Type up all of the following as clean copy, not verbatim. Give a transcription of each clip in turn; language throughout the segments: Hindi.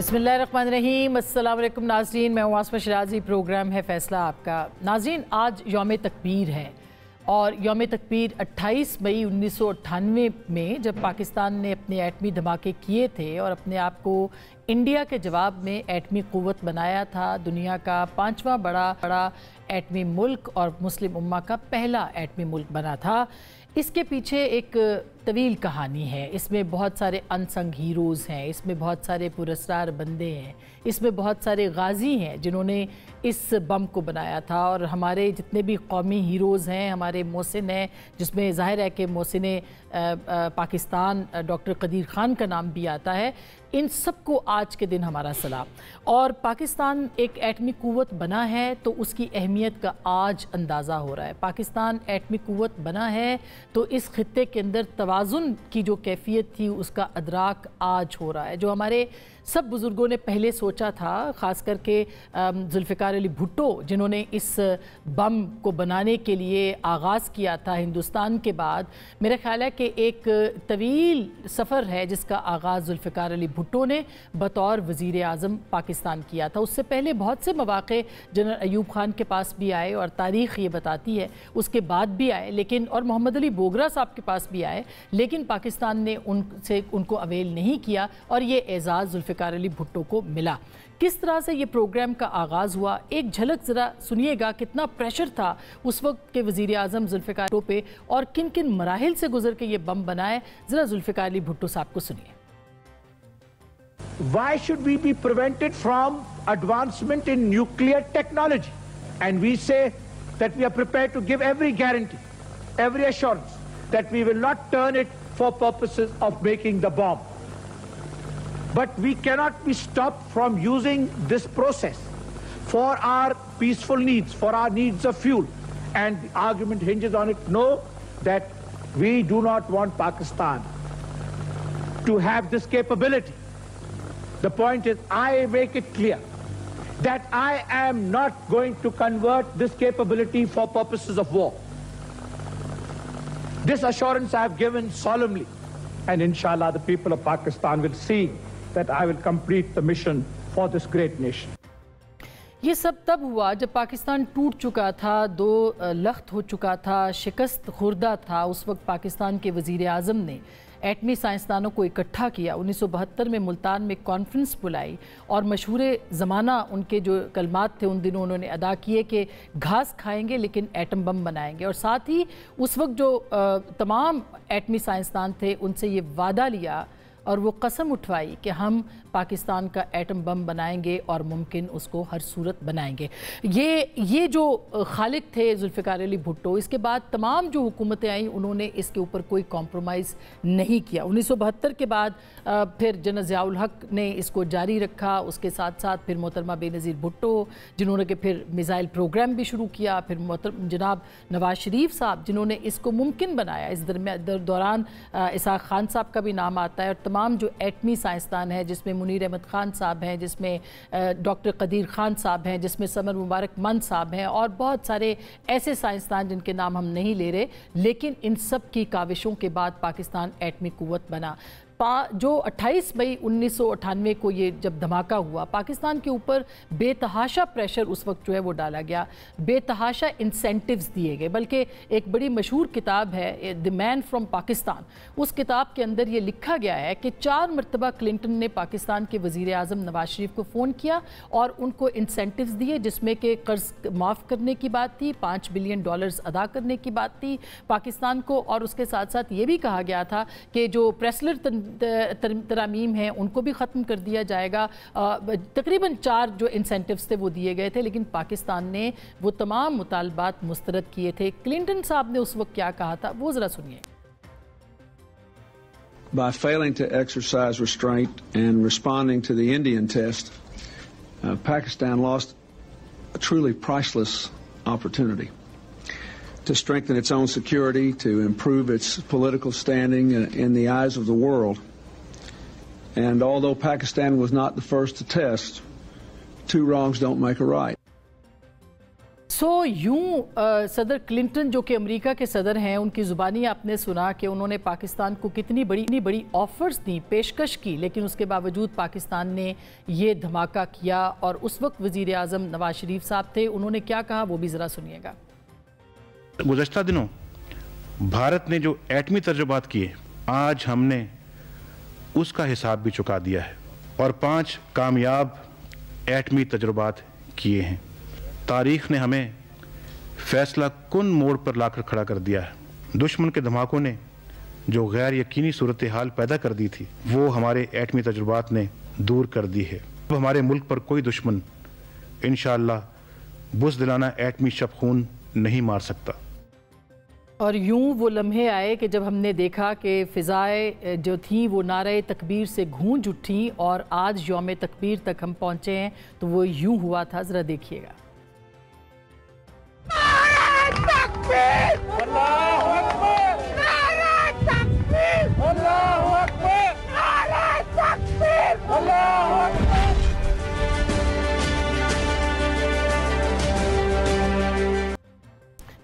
बिस्मिल्लाहिर्रहमानिर्रहीम, अस्सलाम वालेकुम नाज़रीन। मैं आसमा शिराजी, प्रोग्राम है फ़ैसला आपका। नाज़रीन, आज यौम तकबीर है और यौम तकबीर 28 मई 1998 में जब पाकिस्तान ने अपने एटमी धमाके किए थे और अपने आप को इंडिया के जवाब में एटमी क़ुव्वत बनाया था, दुनिया का 5वां बड़ा एटमी मुल्क और मुस्लिम उम्मा का पहला एटमी मुल्क बना था। इसके पीछे एक तवील कहानी है। इसमें बहुत सारे अनसंग हीरोज़ हैं, इसमें बहुत सारे पुरस्कार बंदे हैं, इसमें बहुत सारे गाजी हैं जिन्होंने इस बम को बनाया था। और हमारे जितने भी कौमी हीरोज़ हैं, हमारे मोहसिन हैं, जिसमें ज़ाहिर है कि मोहसिन पाकिस्तान डॉक्टर कदीर ख़ान का नाम भी आता है, इन सबको आज के दिन हमारा सलाम। और पाकिस्तान एक एटमी क़ुव्वत बना है तो उसकी अहमियत का आज अंदाज़ा हो रहा है। पाकिस्तान एटमी क़ुव्वत बना है तो इस खित्ते के अंदर तवाज़ुन की जो कैफियत थी उसका अदराक आज हो रहा है। जो हमारे सब बुज़ुर्गों ने पहले सोचा था, ख़ास करके जुल्फ़िकार अली भुट्टो जिन्होंने इस बम को बनाने के लिए आगाज़ किया था हिंदुस्तान के बाद, मेरा ख़्याल है कि एक तवील सफ़र है जिसका आगाज़ जुल्फ़िकार अली भुट्टो ने बतौर वज़ीर आज़म पाकिस्तान किया था। उससे पहले बहुत से मौक़े जनरल अयूब ख़ान के पास भी आए और तारीख़ ये बताती है उसके बाद भी आए, लेकिन और मोहम्मद अली बोगरा साहब के पास भी आए, लेकिन पाकिस्तान ने उनको अवेल नहीं किया और ये एज़ाज़ जुल्फ़िकार अली भुट्टो को मिला। किस तरह से ये प्रोग्राम का आगाज़ हुआ, एक झलक ज़रा सुनिएगा। कितना प्रेशर था उस वक्त के वज़ीर आज़म जुल्फ़िकार भुट्टो पे और किन किन मराहिल से गुजर के ये बम बनाए, ज़रा जुल्फ़िकार अली भुट्टो साहब को सुनिए। Why should we be prevented from advancement in nuclear technology? And we say that we are prepared to give every guarantee, every assurance that we will not turn it for purposes of making the bomb. But we cannot be stopped from using this process for our peaceful needs, for our needs of fuel. And the argument hinges on it. Know that we do not want Pakistan to have this capability. The point is, I make it clear that I am not going to convert this capability for purposes of war. This assurance I have given solemnly, and inshallah the people of Pakistan will see that I will complete the mission for this great nation. ये सब तब हुआ जब पाकिस्तान टूट चुका था, दो लख्त हो चुका था, शिकस्त खुर्दा था। उस वक्त पाकिस्तान के वज़ीर आज़म ने एटमी साइंसदानों को इकट्ठा किया, 1972 में मुल्तान में कॉन्फ्रेंस बुलाई और मशहूर ज़माना उनके जो कलमात थे उन दिनों उन्होंने अदा किए कि घास खाएंगे लेकिन एटम बम बनाएंगे। और साथ ही उस वक्त जो तमाम एटमी साइंसदान थे उनसे ये वादा लिया और वो कसम उठवाई कि हम पाकिस्तान का एटम बम बनाएंगे और मुमकिन उसको हर सूरत बनाएंगे। ये जो खालिक थे जुल्फ़िकार अली भुट्टो, इसके बाद तमाम जो हुकूमतें आईं उन्होंने इसके ऊपर कोई कॉम्प्रोमाइज़ नहीं किया। 1972 के बाद फिर जनरल ज़ियाउल हक ने इसको जारी रखा, उसके साथ साथ फिर मोहतरमा बेनज़ीर भुट्टो जिन्होंने कि फिर मिसाइल प्रोग्राम भी शुरू किया, फिर जनाब नवाज शरीफ साहब जिन्होंने इसको मुमकिन बनाया। इस दौरान इसाक़ खान साहब का भी नाम आता है और तमाम जो एटमी साइंसदान हैं, जिसमें मुनीर अहमद ख़ान साहब हैं, जिसमें डॉक्टर कदीर ख़ान साहब हैं, जिसमें समर मुबारक मंद साहब हैं और बहुत सारे ऐसे साइंसदान जिनके नाम हम नहीं ले रहे, लेकिन इन सब की काविशों के बाद पाकिस्तान एटमी क़ुव्वत बना। जो 28 मई 1998 को ये जब धमाका हुआ, पाकिस्तान के ऊपर बेतहाशा प्रेशर उस वक्त जो है वो डाला गया, बेतहाशा इंसेंटिव्स दिए गए। बल्कि एक बड़ी मशहूर किताब है द मैन फ्रॉम पाकिस्तान, उस किताब के अंदर ये लिखा गया है कि 4 मरतबा क्लिंटन ने पाकिस्तान के वज़ीर आज़म नवाज शरीफ को फ़ोन किया और उनको इंसेंटिव्स दिए, जिसमें कि कर्ज माफ़ करने की बात थी, $5 बिलियन अदा करने की बात थी पाकिस्तान को। और उसके साथ साथ ये भी कहा गया था कि जो प्रेसलर तरामीम हैं उनको भी ख़त्म कर दिया जाएगा। तकरीबन 4 जो इंसेंटिव्स थे वो दिए गए थे, लेकिन पाकिस्तान ने वो तमाम मुतालबात मुस्तरद किए थे। क्लिंटन साहब ने उस वक्त क्या कहा था वो ज़रा सुनिए। By failing to exercise restraint and responding to the Indian test, Pakistan lost a truly priceless opportunity to strengthen its own security, to improve its political standing in the eyes of the world. And although Pakistan was not the first to test, 2 wrongs don't make a right. सो सदर क्लिंटन जो कि अमेरिका के सदर हैं, उनकी ज़ुबानी आपने सुना कि उन्होंने पाकिस्तान को कितनी बड़ी ऑफर्स दी, पेशकश की, लेकिन उसके बावजूद पाकिस्तान ने ये धमाका किया। और उस वक्त वज़ीर आज़म नवाज शरीफ साहब थे, उन्होंने क्या कहा वो भी ज़रा सुनिएगा। गुज़श्ता दिनों भारत ने जो एटमी तजुर्बात किए, आज हमने उसका हिसाब भी चुका दिया है और 5 कामयाब एटमी तजुर्बात किए हैं। तारीख ने हमें फैसला कुन मोड़ पर लाकर खड़ा कर दिया है। दुश्मन के धमाकों ने जो गैर यकीनी सूरत हाल पैदा कर दी थी, वो हमारे एटमी तजुर्बात ने दूर कर दी है। अब हमारे मुल्क पर कोई दुश्मन इंशाअल्लाह बुज़दिलाना एटमी शबखून नहीं मार सकता। और यूं वो लम्हे आए कि जब हमने देखा कि फ़िज़ाएँ जो थी वो नारे तकबीर से गूंज उठी और आज यौम तकबीर तक हम पहुँचे हैं, तो वो यूं हुआ था। ज़रा देखिएगा।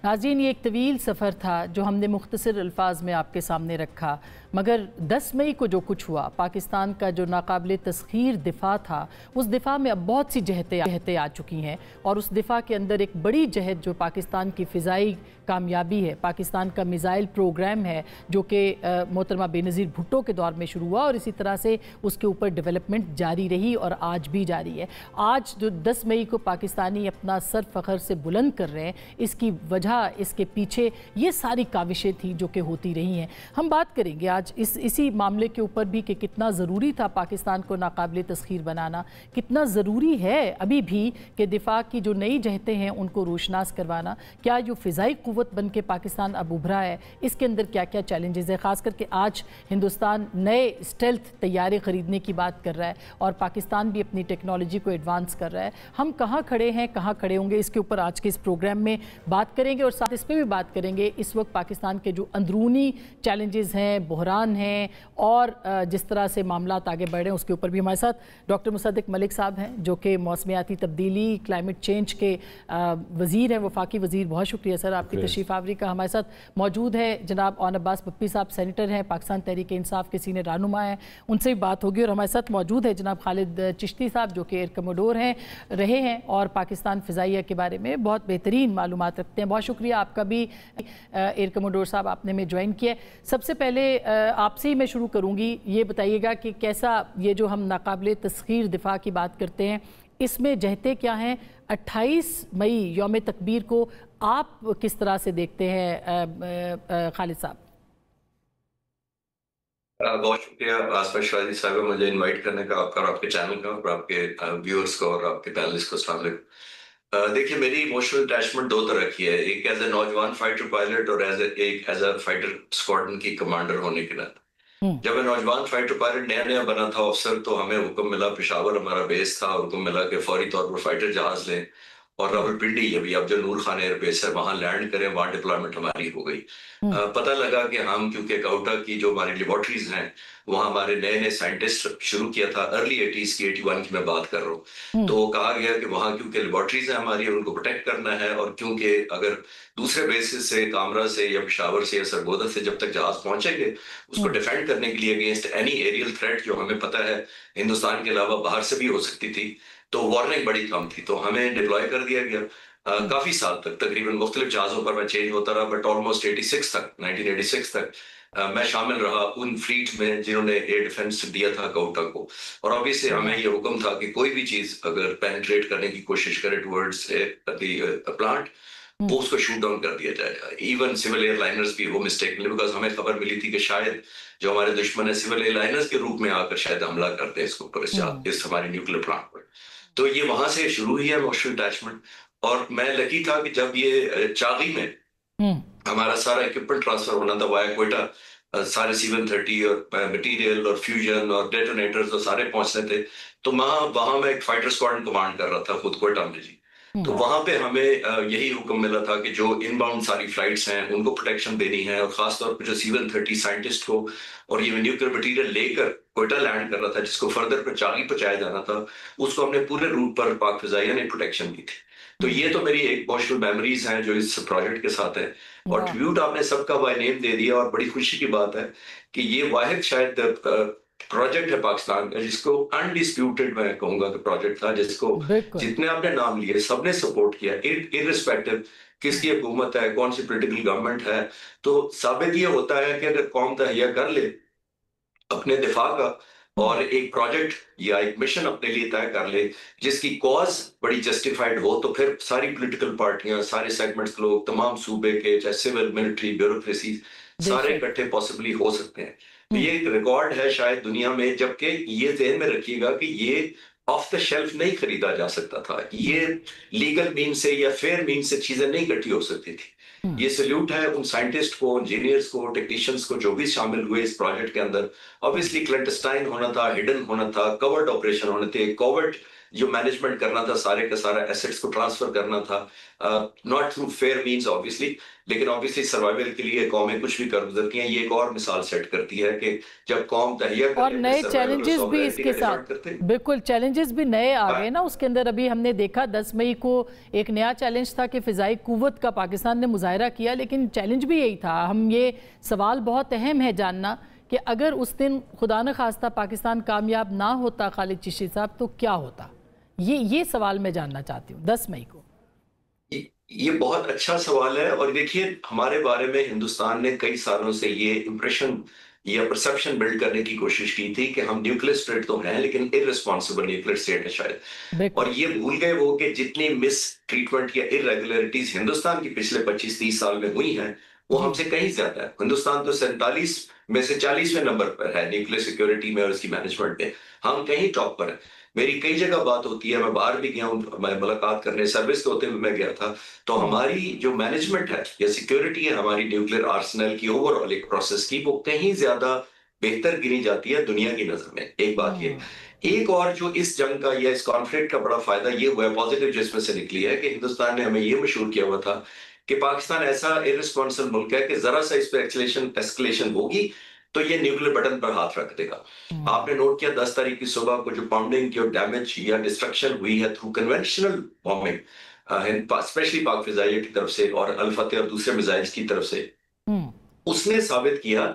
नाज़रीन, ये एक तवील सफ़र था जो हमने मुख्तसर अल्फाज में आपके सामने रखा, मगर 10 मई को जो कुछ हुआ, पाकिस्तान का जो नाकाबिले तस्खीर दिफा था, उस दिफा में अब बहुत सी जहतें आ चुकी हैं। और उस दिफा के अंदर एक बड़ी जहत जो पाकिस्तान की फ़िज़ाई कामयाबी है, पाकिस्तान का मिज़ाइल प्रोग्राम है, जो कि मोहतरमा बेनज़ीर भुट्टो के दौर में शुरू हुआ और इसी तरह से उसके ऊपर डेवलपमेंट जारी रही और आज भी जारी है। आज जो 10 मई को पाकिस्तानी अपना सर फ़ख्र से बुलंद कर रहे हैं, इसकी वजह, इसके पीछे ये सारी काविशें थी जो कि होती रही हैं। हम बात करेंगे आज इसी मामले के ऊपर भी कि कितना ज़रूरी था पाकिस्तान को नाकाबिले तस्खीर बनाना, कितना ज़रूरी है अभी भी कि दिफा की जो नई जहतें हैं उनको रोशनास करवाना। क्या जो फ़िज़ाई क़ुव्वत बन के पाकिस्तान अब उभरा है, इसके अंदर क्या क्या चैलेंजेस है। ख़ास करके आज हिंदुस्तान नए स्टेल्थ तैयारे ख़रीदने की बात कर रहा है और पाकिस्तान भी अपनी टेक्नोलॉजी को एडवांस कर रहा है। हम कहाँ खड़े हैं, कहाँ खड़े होंगे, इसके ऊपर आज के इस प्रोग्राम में बात करेंगे और साथ इस पर भी बात करेंगे इस वक्त पाकिस्तान के जो अंदरूनी चैलेंजेस हैं, बहरान हैं और जिस तरह से मामलात आगे बढ़ रहे हैं, उसके ऊपर भी। हमारे साथ डॉक्टर मुसद्दिक मलिक साहब हैं जो कि मौसमियाती तब्दीली, क्लाइमेट चेंज के वज़ीर हैं, वफाकी वज़ीर। बहुत शुक्रिया सर आपकी तशरीफ़ आवरी का। हमारे साथ मौजूद है जनाब ओन अब्बास पप्पी साहब, सेनेटर हैं, पाकिस्तान तहरीक इंसाफ के सीनियर रहनुमा हैं, उनसे भी बात होगी। और हमारे साथ मौजूद है जनाब खालिद चिश्ती साहब जो कि एयर कमोडोर हैं, रहे हैं और पाकिस्तान फ़िज़ाइया के बारे में बहुत बेहतरीन मालूमात रखते हैं। बहुत शुक्रिया आपका भी एयर कमोडोर साहब, आपने में ज्वाइन किया। सबसे पहले आपसे ही मैं शुरू करूँगी, ये बताइएगा कि कैसा ये जो हम नाकाबिले तस्खीर दिफा की बात करते हैं, इसमें जहतें क्या हैं। 28 मई यौम तकबीर को आप किस तरह से देखते हैं खालिद साहब? बहुत शुक्रिया आसफा शादी साहब मुझे इनवाइट करने का, आपका और आपके चैनल का और आपके व्यूअर्स को और आपके पैनलिस्ट को। अस्सलाम वालेकुम। देखिए, मेरी इमोशनल अटैचमेंट 2 तरह की है, एक एज ए नौजवान फाइटर पायलट और एक एज ए फाइटर स्क्वाड्रन की कमांडर होने के नाते। जब मैं नौजवान फाइटर पायलट नया नया बना था अफसर, तो हमें हुक्म मिला, पेशावर हमारा बेस था, हुक्म मिला कि फौरी तौर पर फाइटर जहाज लें और रावलपिंडी अभी अब जो नूर खान एयरबेस है वहां लैंड करें, वहां डिप्लॉयमेंट हमारी हो गई। पता लगा कि हम, क्योंकि काउटा की जो हमारी लेबोरेटरीज हैं वहाँ हमारे नए नए साइंटिस्ट शुरू किया था, अर्ली 80s की, 81 की मैं बात कर रहा हूँ। तो कहा गया कि वहाँ क्योंकि लेबोरेटरीज हैं हमारी, उनको प्रोटेक्ट करना है, और क्योंकि अगर दूसरे बेसिस से, कामरा से या पेशावर से या सरगोदा से जब तक जहाज पहुंचेंगे, उसको डिफेंड करने के लिए अगेंस्ट एनी एरियल थ्रेट जो हमें पता है हिंदुस्तान के अलावा बाहर से भी हो सकती थी, तो वार्निंग बड़ी कम थी, तो हमें डिप्लॉय कर दिया गया। काफी साल तक तकरीबन मुख्तलिफ जहाजों पर मैं चेंज होता रहा, बट ऑलमोस्ट 1986 तक मैं शामिल रहा उन फ्लीट में जिन्होंने एयर डिफेंस दिया था काउटा को। और ऑब्वियसली हमें ये हुक्म था कि कोई भी चीज अगर पेनिट्रेट करने की कोशिश करे टुवर्ड्स प्लांट, वो उसको शूट डाउन कर दिया जाएगा। इवन सिविल एयरलाइनर्स भी वो मिस्टेक मिली, बिकॉज हमें खबर मिली थी कि शायद जो हमारे दुश्मन है सिविल एयरलाइनर्स के रूप में आकर शायद हमला करते हैं इसके ऊपर, इस हमारे न्यूक्लियर प्लांट पर। तो ये वहां से शुरू हुई है इमोशनल अटैचमेंट। और मैं लकी था कि जब ये चागी में हमारा सारा इक्विपमेंट ट्रांसफर होना था वाया क्वेटा, सारे C-130 और मटेरियल और फ्यूजन और डेटोनेटर्स और सारे पहुंचने थे, तो वहां मैं एक फाइटर स्क्वाड्रन कमांड कर रहा था खुद क्वेटा में जी। तो वहां पे हमें यही हुक्म मिला था कि जो इनबाउंड सारी फ्लाइट्स हैं उनको प्रोटेक्शन देनी है, और खासतौर पर जो C-130 साइंटिस्ट को और ये न्यूक्लियर मटीरियल लेकर क्वेटा लैंड कर रहा था, जिसको फर्दर पर चागी पहुंचाया जाना था, उसको हमने पूरे रूट पर पाक फिजाइया ने प्रोटेक्शन दी थी। तो ये तो मेरी एक इमोशनल मेमोरीज हैं जो इस प्रोजेक्ट के साथ है। और वाह। ट्रिब्यूट आपने सबका बाय नेम दे दिया, और बड़ी खुशी की बात है कि ये वाहिद शायद प्रोजेक्ट है पाकिस्तान का जिसको अनडिस्प्यूटेड मैं कहूंगा कि प्रोजेक्ट था, जिसको बिल्कुल जितने आपने नाम लिए सबने सपोर्ट किया, इररिस्पेक्टिव किसकी हुकूमत है, कौन सी पॉलिटिकल गवर्नमेंट है। तो साबित ये होता है कि अगर कौम तहैया कर ले अपने दिफा का और एक प्रोजेक्ट या एक मिशन अपने लिए तय कर ले जिसकी कॉज बड़ी जस्टिफाइड हो, तो फिर सारी पॉलिटिकल पार्टियां, सारे सेगमेंट्स के लोग, तमाम सूबे के, चाहे सिविल, मिलिट्री, ब्यूरोक्रेसी, सारे बेशक। इकट्ठे पॉसिबली हो सकते हैं। तो ये एक रिकॉर्ड है शायद दुनिया में, जबकि ये ध्यान में रखिएगा कि ये ऑफ द शेल्फ नहीं खरीदा जा सकता था, ये लीगल मीन से या फेयर मीन से चीजें नहीं इकट्ठी हो सकती थी। ये सल्यूट है उन साइंटिस्ट को, इंजीनियर्स को, टेक्नीशियंस को जो भी शामिल हुए इस प्रोजेक्ट के अंदर। ऑब्वियसली क्लैंडस्टाइन होना था, हिडन होना था, कवर्ड ऑपरेशन होने थे, कवर्ड जो मैनेजमेंट करना था, सारे का सारा एसेट्स को ट्रांसफर करना था, not through fair means obviously, लेकिन ऑब्वियसली सर्वाइवल के लिए कौमें कुछ भी कर गुजरती हैं। ये एक और मिसाल सेट करती है कि जब कौम तहिया और नए चैलेंजेस भी इसके साथ, बिल्कुल चैलेंजेस भी नए आ गए ना उसके अंदर। अभी हमने देखा 10 मई को एक नया चैलेंज था कि फिजाई कुव्वत का पाकिस्तान ने मुजाहरा किया, लेकिन चैलेंज भी यही था। हम ये सवाल बहुत अहम है जानना कि अगर उस दिन खुदा न खास्ता पाकिस्तान कामयाब ना होता खालिद चिश्ती साहब, तो क्या होता? ये सवाल मैं जानना चाहती हूँ 10 मई को। ये बहुत अच्छा सवाल है। और देखिए, हमारे बारे में हिंदुस्तान ने कई सालों से ये इंप्रेशन या परसेप्शन बिल्ड करने की कोशिश की थी कि हम न्यूक्लियर स्टेट तो हैं लेकिन इररिस्पॉन्सिबल न्यूक्लियर स्टेट है शायद। और ये भूल गए वो कि जितनी मिस ट्रीटमेंट या इरेगुलरिटीज हिंदुस्तान की पिछले 25-30 साल में हुई हैं वो हमसे कहीं ज्यादा है। हिंदुस्तान तो 47 में से 40वें नंबर पर है न्यूक्लियर सिक्योरिटी में और उसकी मैनेजमेंट में, हम कहीं टॉप पर है। मेरी कई जगह बात होती है, मैं बाहर भी गया हूँ, मैं मुलाकात करने सर्विस के होते हुए मैं गया था, तो हमारी जो मैनेजमेंट है या सिक्योरिटी है हमारी न्यूक्लियर आर्सेनल की, ओवरऑल एक प्रोसेस की, वो कहीं ज्यादा बेहतर गिनी जाती है दुनिया की नजर में। एक बात ये। एक और जो इस जंग का या इस कॉन्फ्लिक्ट का बड़ा फायदा ये हुआ है, पॉजिटिव जिसमें से निकली है, कि हिंदुस्तान ने हमें ये मशहूर किया हुआ था कि पाकिस्तान ऐसा इररिस्पॉन्सिबल मुल्क है कि जरा सा इस पर एस्केलेशन होगी तो ये न्यूक्लियर बटन पर हाथ रख देगा। आपने नोट किया 10 तारीख की सुबह को जो पाउंडिंग की और डैमेज या डिस्ट्रक्शन हुई है थ्रू कन्वेंशनल बॉम्बिंग, स्पेशली पाक फिजाइया की तरफ से और अल फतेह और दूसरे मिसाइल्स की तरफ से, उसने साबित किया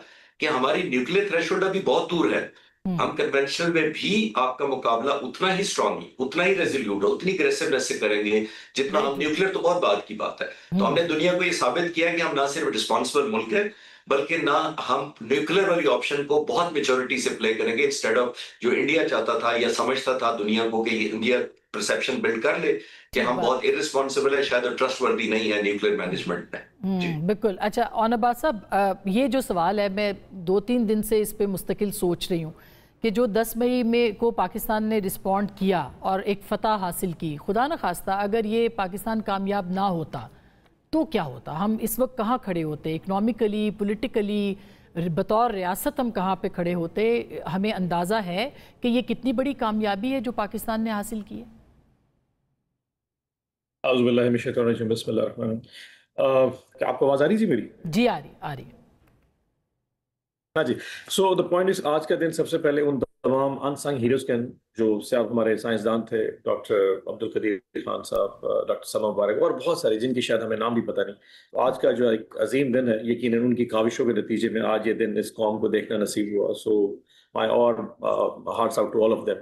कि हमारी न्यूक्लियर थ्रेशोल्ड अभी बहुत दूर है। हम कन्वेंशनल में भी आपका मुकाबला उतना ही स्ट्रांग, उतना ही रेजोल्यूट, उतनी अग्रेसिवनेस से करेंगे जितना हम न्यूक्लियर, तो बहुत बाद की बात है। तो हमने दुनिया को ये साबित किया कि हम ना सिर्फ रिस्पॉन्सिबल मुल्क है बल्कि ना हम न्यूक्लियर वाली ऑप्शन को बहुत मेच्योरिटी से प्ले करेंगे, इंस्टेड ऑफ जो इंडिया चाहता था या समझता था दुनिया को कि इंडिया परसेप्शन बिल्ड कर ले कि हम बहुत इररिस्पॉन्सिबल है, शायद ट्रस्टवर्दी नहीं है न्यूक्लियर मैनेजमेंट में। बिल्कुल। अच्छा ओन अब्बास साहब, ये जो सवाल है मैं 2-3 दिन से इस पे मुस्तकिल सोच रही हूँ कि जो 10 मई में को पाकिस्तान ने रिस्पॉन्ड किया और एक फतह हासिल की, खुदा न खास्ता अगर ये पाकिस्तान कामयाब ना होता तो क्या होता? हम इस वक्त कहाँ खड़े होते? इकनॉमिकली, पॉलिटिकली, बतौर रियासत हम कहाँ पे खड़े होते? हमें अंदाज़ा है कि ये कितनी बड़ी कामयाबी है जो पाकिस्तान ने हासिल की है? आपको आवाज आ रही थी मेरी? जी आ रही। हाँ जी। सो द पॉइंट इज, आज का दिन सबसे पहले उन तमाम अनसंग हीरोज के जो सिर्फ हमारे साइंसदान थे, डॉक्टर अब्दुल कदीर खान साहब, डॉक्टर सलमा मुबारक और बहुत सारे जिनकी शायद हमें नाम भी पता नहीं। तो आज का जो एक अजीम दिन है, यकीनन उनकी काविशों के नतीजे में आज ये दिन इस कौम को देखना नसीब हुआ। So my our hearts out to all of them.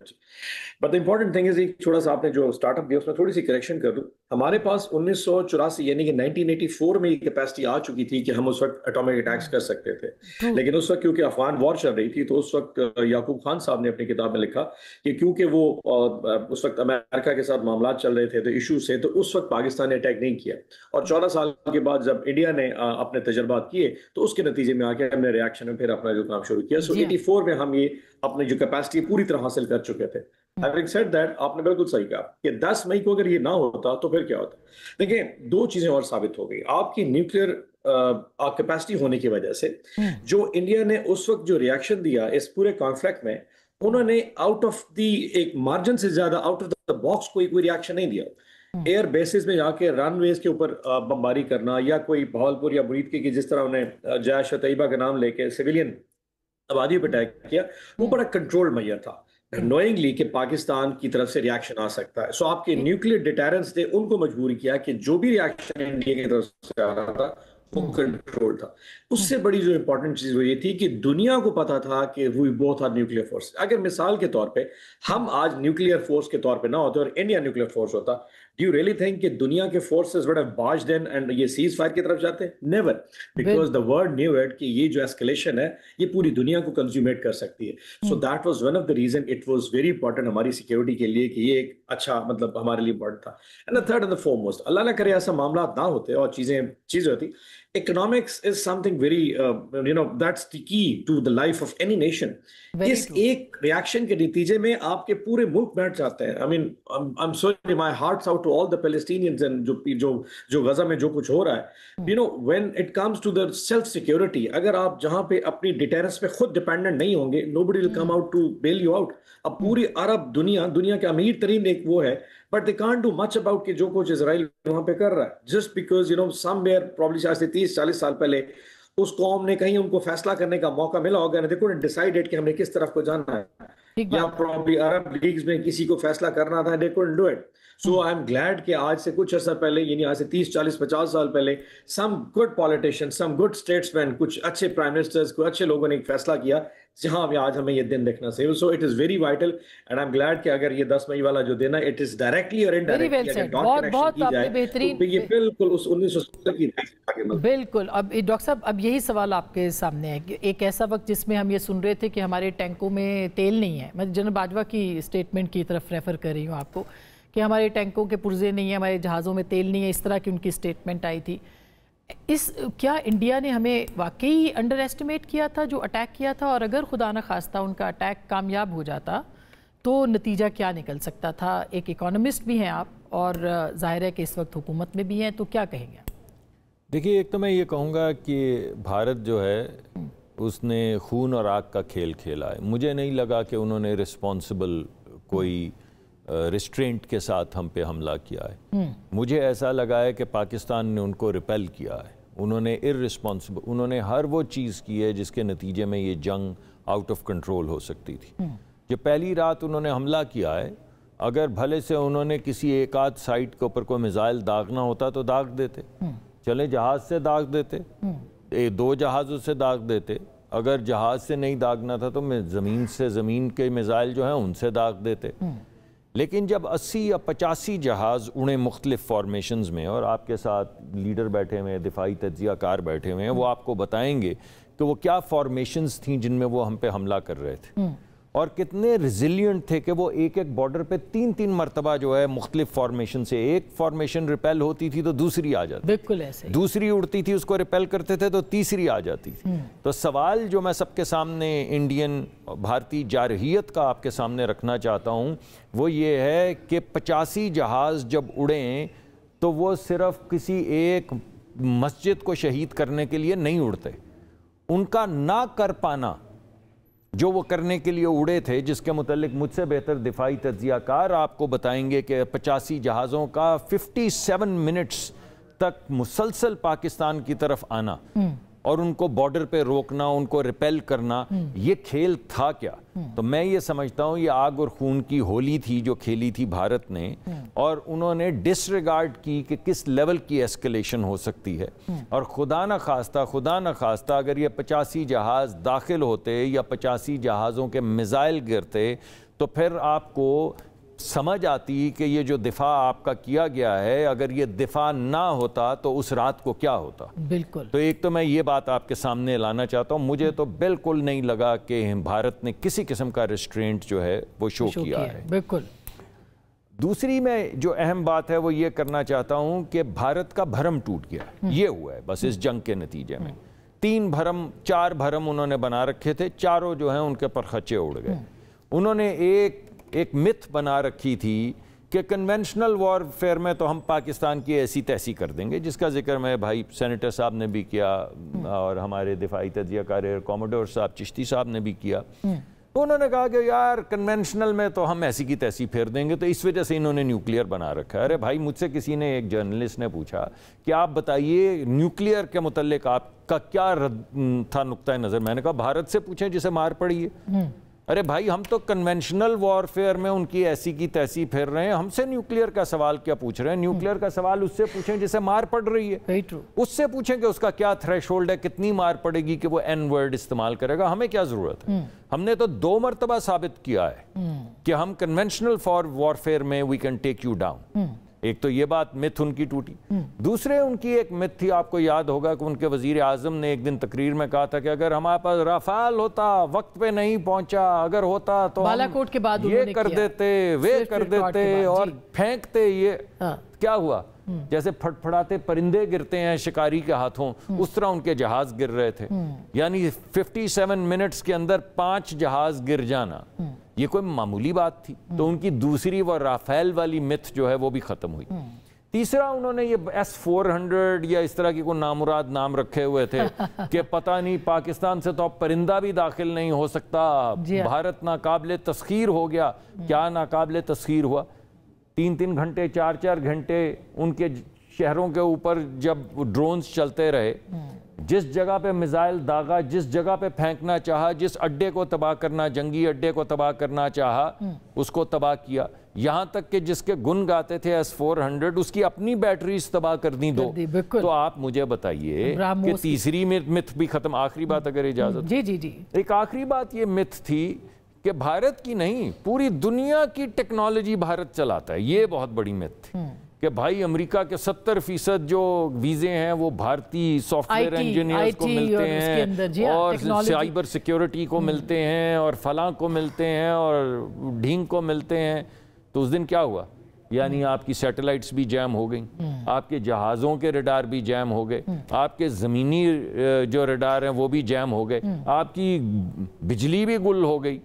But the important thing is, एक थोड़ा सा आपने जो स्टार्टअप दिया उसमें थोड़ी सी करेक्शन कर दूं। हमारे पास 1984 यानी कि 1984 में ये कैपेसिटी आ चुकी थी कि हम उस वक्त एटॉमिक अटैक्स कर सकते थे। लेकिन उस वक्त क्योंकि अफगान वॉर चल रही थी, तो उस वक्त याकूब खान साहब ने अपनी किताब में लिखा कि क्योंकि वो उस वक्त अमेरिका के साथ मामला चल रहे थे, तो इशूज से, तो उस वक्त पाकिस्तान ने अटैक नहीं किया। और 14 साल के बाद जब इंडिया ने अपने तजर्बात किए, तो उसके नतीजे में आके हमने रिएक्शन में फिर अपना जो काम शुरू किया। सो 84 में हम ये अपनी जो कैपेसिटी पूरी तरह हासिल कर चुके थे। Having said that, आपने बिल्कुल सही कहा कि 10 मई को अगर ये ना होता तो फिर क्या होता। देखिए, दो चीजें और साबित हो गई। आपकी न्यूक्लियर कैपेसिटी होने की वजह से जो इंडिया ने उस वक्त जो रिएक्शन दिया इस पूरे कॉन्फ्लिक्ट में, उन्होंने आउट ऑफ द एक मार्जिन से ज्यादा आउट ऑफ द बॉक्स कोई रिएक्शन नहीं दिया। एयर बेसिस में जाके रनवेज के ऊपर बमबारी करना, या कोई बहावलपुर या मुरीद की जिस तरह उन्हें जैश तैयबा का नाम लेके सिविलियन आबादी पर अटैक किया, वो बड़ा कंट्रोल मैया था। नोइंगली कि पाकिस्तान की तरफ से रिएक्शन आ सकता है। सो आपके न्यूक्लियर डिटरेंस ने उनको मजबूर किया कि जो भी रिएक्शन इंडिया की तरफ से आ रहा था वो कंट्रोल था। उससे बड़ी जो इंपॉर्टेंट चीज वो ये थी कि दुनिया को पता था कि we both are nuclear force. अगर मिसाल के तौर पे हम आज न्यूक्लियर फोर्स के तौर पे ना होते और इंडिया न्यूक्लियर फोर्स होता, डू यू रियली थिंक कि दुनिया के forces would have barged in and ये सीज फायर की तरफ जाते? Never, because the world knew it कि ये जो एस्केलेशन है ये पूरी दुनिया को कंज्यूमेट कर सकती है। So that was one of the reason it was very important हमारी सिक्योरिटी के लिए कि ये एक अच्छा मतलब हमारे लिए इंपॉर्टेंट था। And the third and the foremost, Allah ना करे ऐसा मामला ना होते और चीजें होती। Economics is something very, that's the key to the life of any nation. इस एक रिएक्शन के नतीजे में आपके पूरे मुल्क बैठ जाते हैं। I mean, I'm sorry, my heart's out to all the Palestinians and जो गजा में जो कुछ हो रहा है। When it comes to the self security, अगर आप जहां पे अपनी डिटेरेंस पे खुद डिपेंडेंट नहीं होंगे, nobody will come out to bail you out। अब पूरी अरब दुनिया के अमीर तरीन एक वो है, but they can't do much about कि जो कुछ इजराइल वहां पे कर रहा है, just because somewhere probably आज से 30-40 साल पहले उस कौम ने कहीं उनको फैसला करने का मौका मिला होगा, they couldn't decide कि हमने किस तरफ को जाना है, या probably अरब लीग्स में किसी को फैसला करना था, they couldn't do it। So I'm glad कि आज से कुछ अर्सा पहले, यानी आज से 30-40-50 साल पहले, some good politicians, some good statesmen, कुछ अच्छे प्राइम मिनिस्टर्स, कुछ अच्छे लोगों ने एक फैसला किया जहां भी आज हमें ये दिन देखना चाहिए। So it is very vital and I'm glad कि अगर ये 10 मई वाला जो दिन है, it is directly or indirectly अगर डॉट कनेक्शन की जाए तो ये बिल्कुल उस 1970 की बिल्कुल। अब डॉक्टर साहब, अब यही सवाल आपके सामने है कि एक ऐसा वक्त जिसमें हम ये सुन रहे थे कि हमारे टैंकों में तेल नहीं है, मैं जनरल बाजवा की स्टेटमेंट की तरफ रेफर कर रही हूँ आपको, कि हमारे टैंकों के पुर्जे नहीं है, हमारे जहाज़ों में तेल नहीं है, इस तरह की उनकी स्टेटमेंट आई थी। क्या इंडिया ने हमें वाकई अंडर एस्टिमेट किया था जो अटैक किया था? और अगर खुदा न खास्ता उनका अटैक कामयाब हो जाता तो नतीजा क्या निकल सकता था? एक इकोनॉमिस्ट भी हैं आप और जाहिर है कि इस वक्त हुकूमत में भी हैं, तो क्या कहेंगे? देखिए, एक तो मैं ये कहूँगा कि भारत जो है उसने खून और आग का खेल खेला है। मुझे नहीं लगा कि उन्होंने रिस्पॉन्सिबल कोई रिस्ट्रेंट के साथ हम पे हमला किया है। मुझे ऐसा लगा है कि पाकिस्तान ने उनको रिपेल किया है। उन्होंने इररिस्पॉन्सिबल, उन्होंने हर वो चीज़ की है जिसके नतीजे में ये जंग आउट ऑफ कंट्रोल हो सकती थी। जो पहली रात उन्होंने हमला किया है, अगर भले से उन्होंने किसी एक आध साइट के ऊपर कोई मिसाइल दागना होता तो दाग देते, चले जहाज़ से दाग देते, 2 जहाज़ों से दाग देते। अगर जहाज़ से नहीं दागना था तो ज़मीन के मिसाइल जो हैं उनसे दाग देते। लेकिन जब 80 या 85 जहाज़ उड़े मुख्तलिफ फॉर्मेशंस में, और आपके साथ लीडर बैठे हुए हैं, दिफाई तज्जिया कार बैठे हुए हैं, वो आपको बताएंगे कि वो क्या फॉर्मेशंस थी जिनमें वो हम पे हमला कर रहे थे और कितने रिजिलियंट थे कि वो एक एक बॉर्डर पे 3-3 मरतबा जो है मुख्तलिफ फॉर्मेशन से, एक फॉर्मेशन रिपेल होती थी तो दूसरी आ जाती, बिल्कुल ऐसे, दूसरी उड़ती थी उसको रिपेल करते थे तो तीसरी आ जाती थी। तो सवाल जो मैं सबके सामने इंडियन भारतीय जारहियत का आपके सामने रखना चाहता हूँ वो ये है कि 85 जहाज़ जब उड़े तो वो सिर्फ किसी एक मस्जिद को शहीद करने के लिए नहीं उड़ते। उनका ना कर पाना जो वो करने के लिए उड़े थे, जिसके मुतालिक मुझसे बेहतर दिफाई तज्जियाकार आपको बताएंगे कि 85 जहाज़ों का 57 मिनट्स तक मुसलसल पाकिस्तान की तरफ आना और उनको बॉर्डर पे रोकना, उनको रिपेल करना, ये खेल था क्या? तो मैं ये समझता हूँ ये आग और खून की होली थी जो खेली थी भारत ने, और उन्होंने डिसरिगार्ड की कि किस लेवल की एस्केलेशन हो सकती है। और खुदा न खास्ता अगर ये 85 जहाज़ दाखिल होते या 85 जहाज़ों के मिसाइल गिरते तो फिर आपको समझ आती कि ये जो दिफा आपका किया गया है, अगर ये दिफा ना होता तो उस रात को क्या होता। बिल्कुल। तो एक तो मैं ये बात आपके सामने लाना चाहता हूँ, मुझे तो बिल्कुल नहीं लगा कि भारत ने किसी किस्म का रिस्ट्रेंट जो है वो शो किया है। बिल्कुल। दूसरी में जो अहम बात है वो ये करना चाहता हूँ कि भारत का भरम टूट गया, ये हुआ है बस इस जंग के नतीजे में। 4 भरम उन्होंने बना रखे थे, चारों जो हैं उनके पर खच्चे उड़ गए। उन्होंने एक मिथ बना रखी थी कि कन्वेंशनल वॉरफेयर में तो हम पाकिस्तान की ऐसी तैसी कर देंगे, जिसका जिक्र मैं भाई सेनेटर साहब ने भी किया और हमारे दिफाई तज्जियाकार कॉमोडोर साहब चिश्ती साहब ने भी किया। तो उन्होंने कहा कि यार कन्वेंशनल में तो हम ऐसी की तैसी फेर देंगे, तो इस वजह से इन्होंने न्यूक्लियर बना रखा है। अरे भाई, मुझसे किसी ने, एक जर्नलिस्ट ने पूछा कि आप बताइए न्यूक्लियर के मुतल्लिक आपका क्या था नुक्ता नज़र। मैंने कहा भारत से पूछें जिसे मार पड़ी है। अरे भाई, हम तो कन्वेंशनल वॉरफेयर में उनकी ऐसी की तैसी फिर रहे हैं, हमसे न्यूक्लियर का सवाल क्या पूछ रहे हैं? न्यूक्लियर का सवाल उससे पूछें जिसे मार पड़ रही है, वेरी ट्रू। उससे पूछें कि उसका क्या थ्रेशोल्ड है, कितनी मार पड़ेगी कि वो एन वर्ड इस्तेमाल करेगा। हमें क्या जरूरत है? हमने तो 2 मरतबा साबित किया है कि हम कन्वेंशनल फॉर वॉरफेयर में we can take you down. एक तो ये बात मिथ उनकी टूटी। दूसरे उनकी एक मिथ थी, आपको याद होगा कि उनके वजीर आजम ने एक दिन तकरीर में कहा था कि अगर हमारे पास राफाल होता, वक्त पे नहीं पहुंचा, अगर होता तो बालाकोट के बाद ये कर देते, वे कर देते और फेंकते। ये क्या हुआ? जैसे फटफड़ाते परिंदे गिरते हैं शिकारी के हाथों, उस तरह उनके जहाज गिर रहे थे। यानी 57 मिनट्स के अंदर 5 जहाज गिर जाना, ये कोई मामूली बात थी? तो उनकी दूसरी वो राफेल वाली मिथ जो है वो भी खत्म हुई। तीसरा, उन्होंने ये S-400 या इस तरह की कोई नामुराद नाम रखे हुए थे कि पता नहीं पाकिस्तान से तो अब परिंदा भी दाखिल नहीं हो सकता, भारत नाकाबिले तस्खीर हो गया। क्या नाकाबिले तस्खीर हुआ? 3-3 घंटे 4-4 घंटे उनके शहरों के ऊपर जब ड्रोन्स चलते रहे, जिस जगह पे मिसाइल दागा, जिस जगह पे फेंकना चाहा, जिस अड्डे को तबाह करना, जंगी अड्डे को तबाह करना चाहा, उसको तबाह किया। यहां तक कि जिसके गुन गाते थे S-400, उसकी अपनी बैटरीज तबाह कर दी 2। तो आप मुझे बताइए कि तीसरी मिथ भी खत्म। आखिरी बात अगर इजाजत। जी जी जी। एक आखिरी बात ये मिथ थी कि भारत की नहीं, पूरी दुनिया की टेक्नोलॉजी भारत चलाता है। ये बहुत बड़ी मिथ थी कि भाई अमेरिका के 70% जो वीजे हैं वो भारतीय सॉफ्टवेयर इंजीनियर्स को मिलते हैं और साइबर सिक्योरिटी को मिलते हैं और फलां को मिलते हैं और ढींग को मिलते हैं। तो उस दिन क्या हुआ? यानी आपकी सैटेलाइट्स भी जैम हो गई, आपके जहाज़ों के रडार भी जैम हो गए, आपके ज़मीनी जो रडार हैं वो भी जैम हो गए, आपकी बिजली भी गुल हो गई।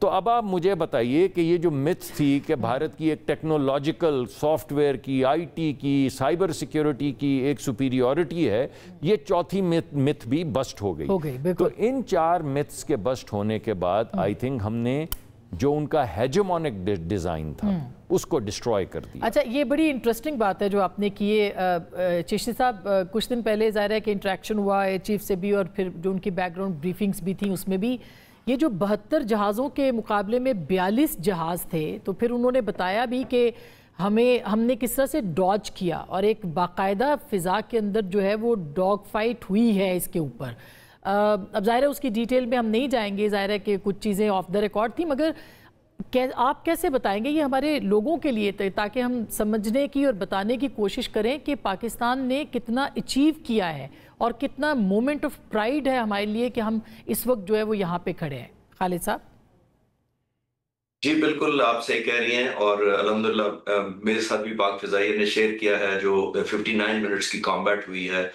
तो अब आप मुझे बताइए कि ये जो मिथ थी कि भारत की एक टेक्नोलॉजिकल सॉफ्टवेयर की, आईटी की, साइबर सिक्योरिटी की एक सुपीरियॉरिटी है, ये चौथी मिथ भी बस्ट हो गई। तो इन 4 मिथ्स के बस्ट होने के बाद आई थिंक हमने जो उनका हेजेमोनिक डिजाइन था उसको डिस्ट्रॉय कर दिया। अच्छा, ये बड़ी इंटरेस्टिंग बात है जो आपने की है चिश्ती साहब। कुछ दिन पहले ज़ाहिर है कि इंटरेक्शन हुआ है चीफ से भी, और फिर जो उनकी बैकग्राउंड ब्रीफिंग्स भी थी उसमें भी ये जो 72 जहाज़ों के मुकाबले में 42 जहाज़ थे, तो फिर उन्होंने बताया भी कि हमने किस तरह से डॉज किया और एक बाकायदा फ़िज़ा के अंदर जो है वो डॉग फाइट हुई है इसके ऊपर। अब ज़ाहिर है उसकी डिटेल में हम नहीं जाएंगे, ज़ाहिर है कि कुछ चीज़ें ऑफ द रिकॉर्ड थी, मगर आप कैसे बताएंगे ये हमारे लोगों के लिए, ताकि हम समझने की और बताने की कोशिश करें कि पाकिस्तान ने कितना अचीव किया है और कितना मोमेंट ऑफ प्राइड है हमारे लिए कि हम इस वक्त जो है वो यहाँ पे खड़े हैं। खालिद साहब। जी बिल्कुल, आप सही कह रही हैं। और अल्हम्दुलिल्लाह मेरे साथ भी पाक फ़िज़ाइया ने शेयर किया है जो 59 मिनट्स की कॉम्बैट हुई है,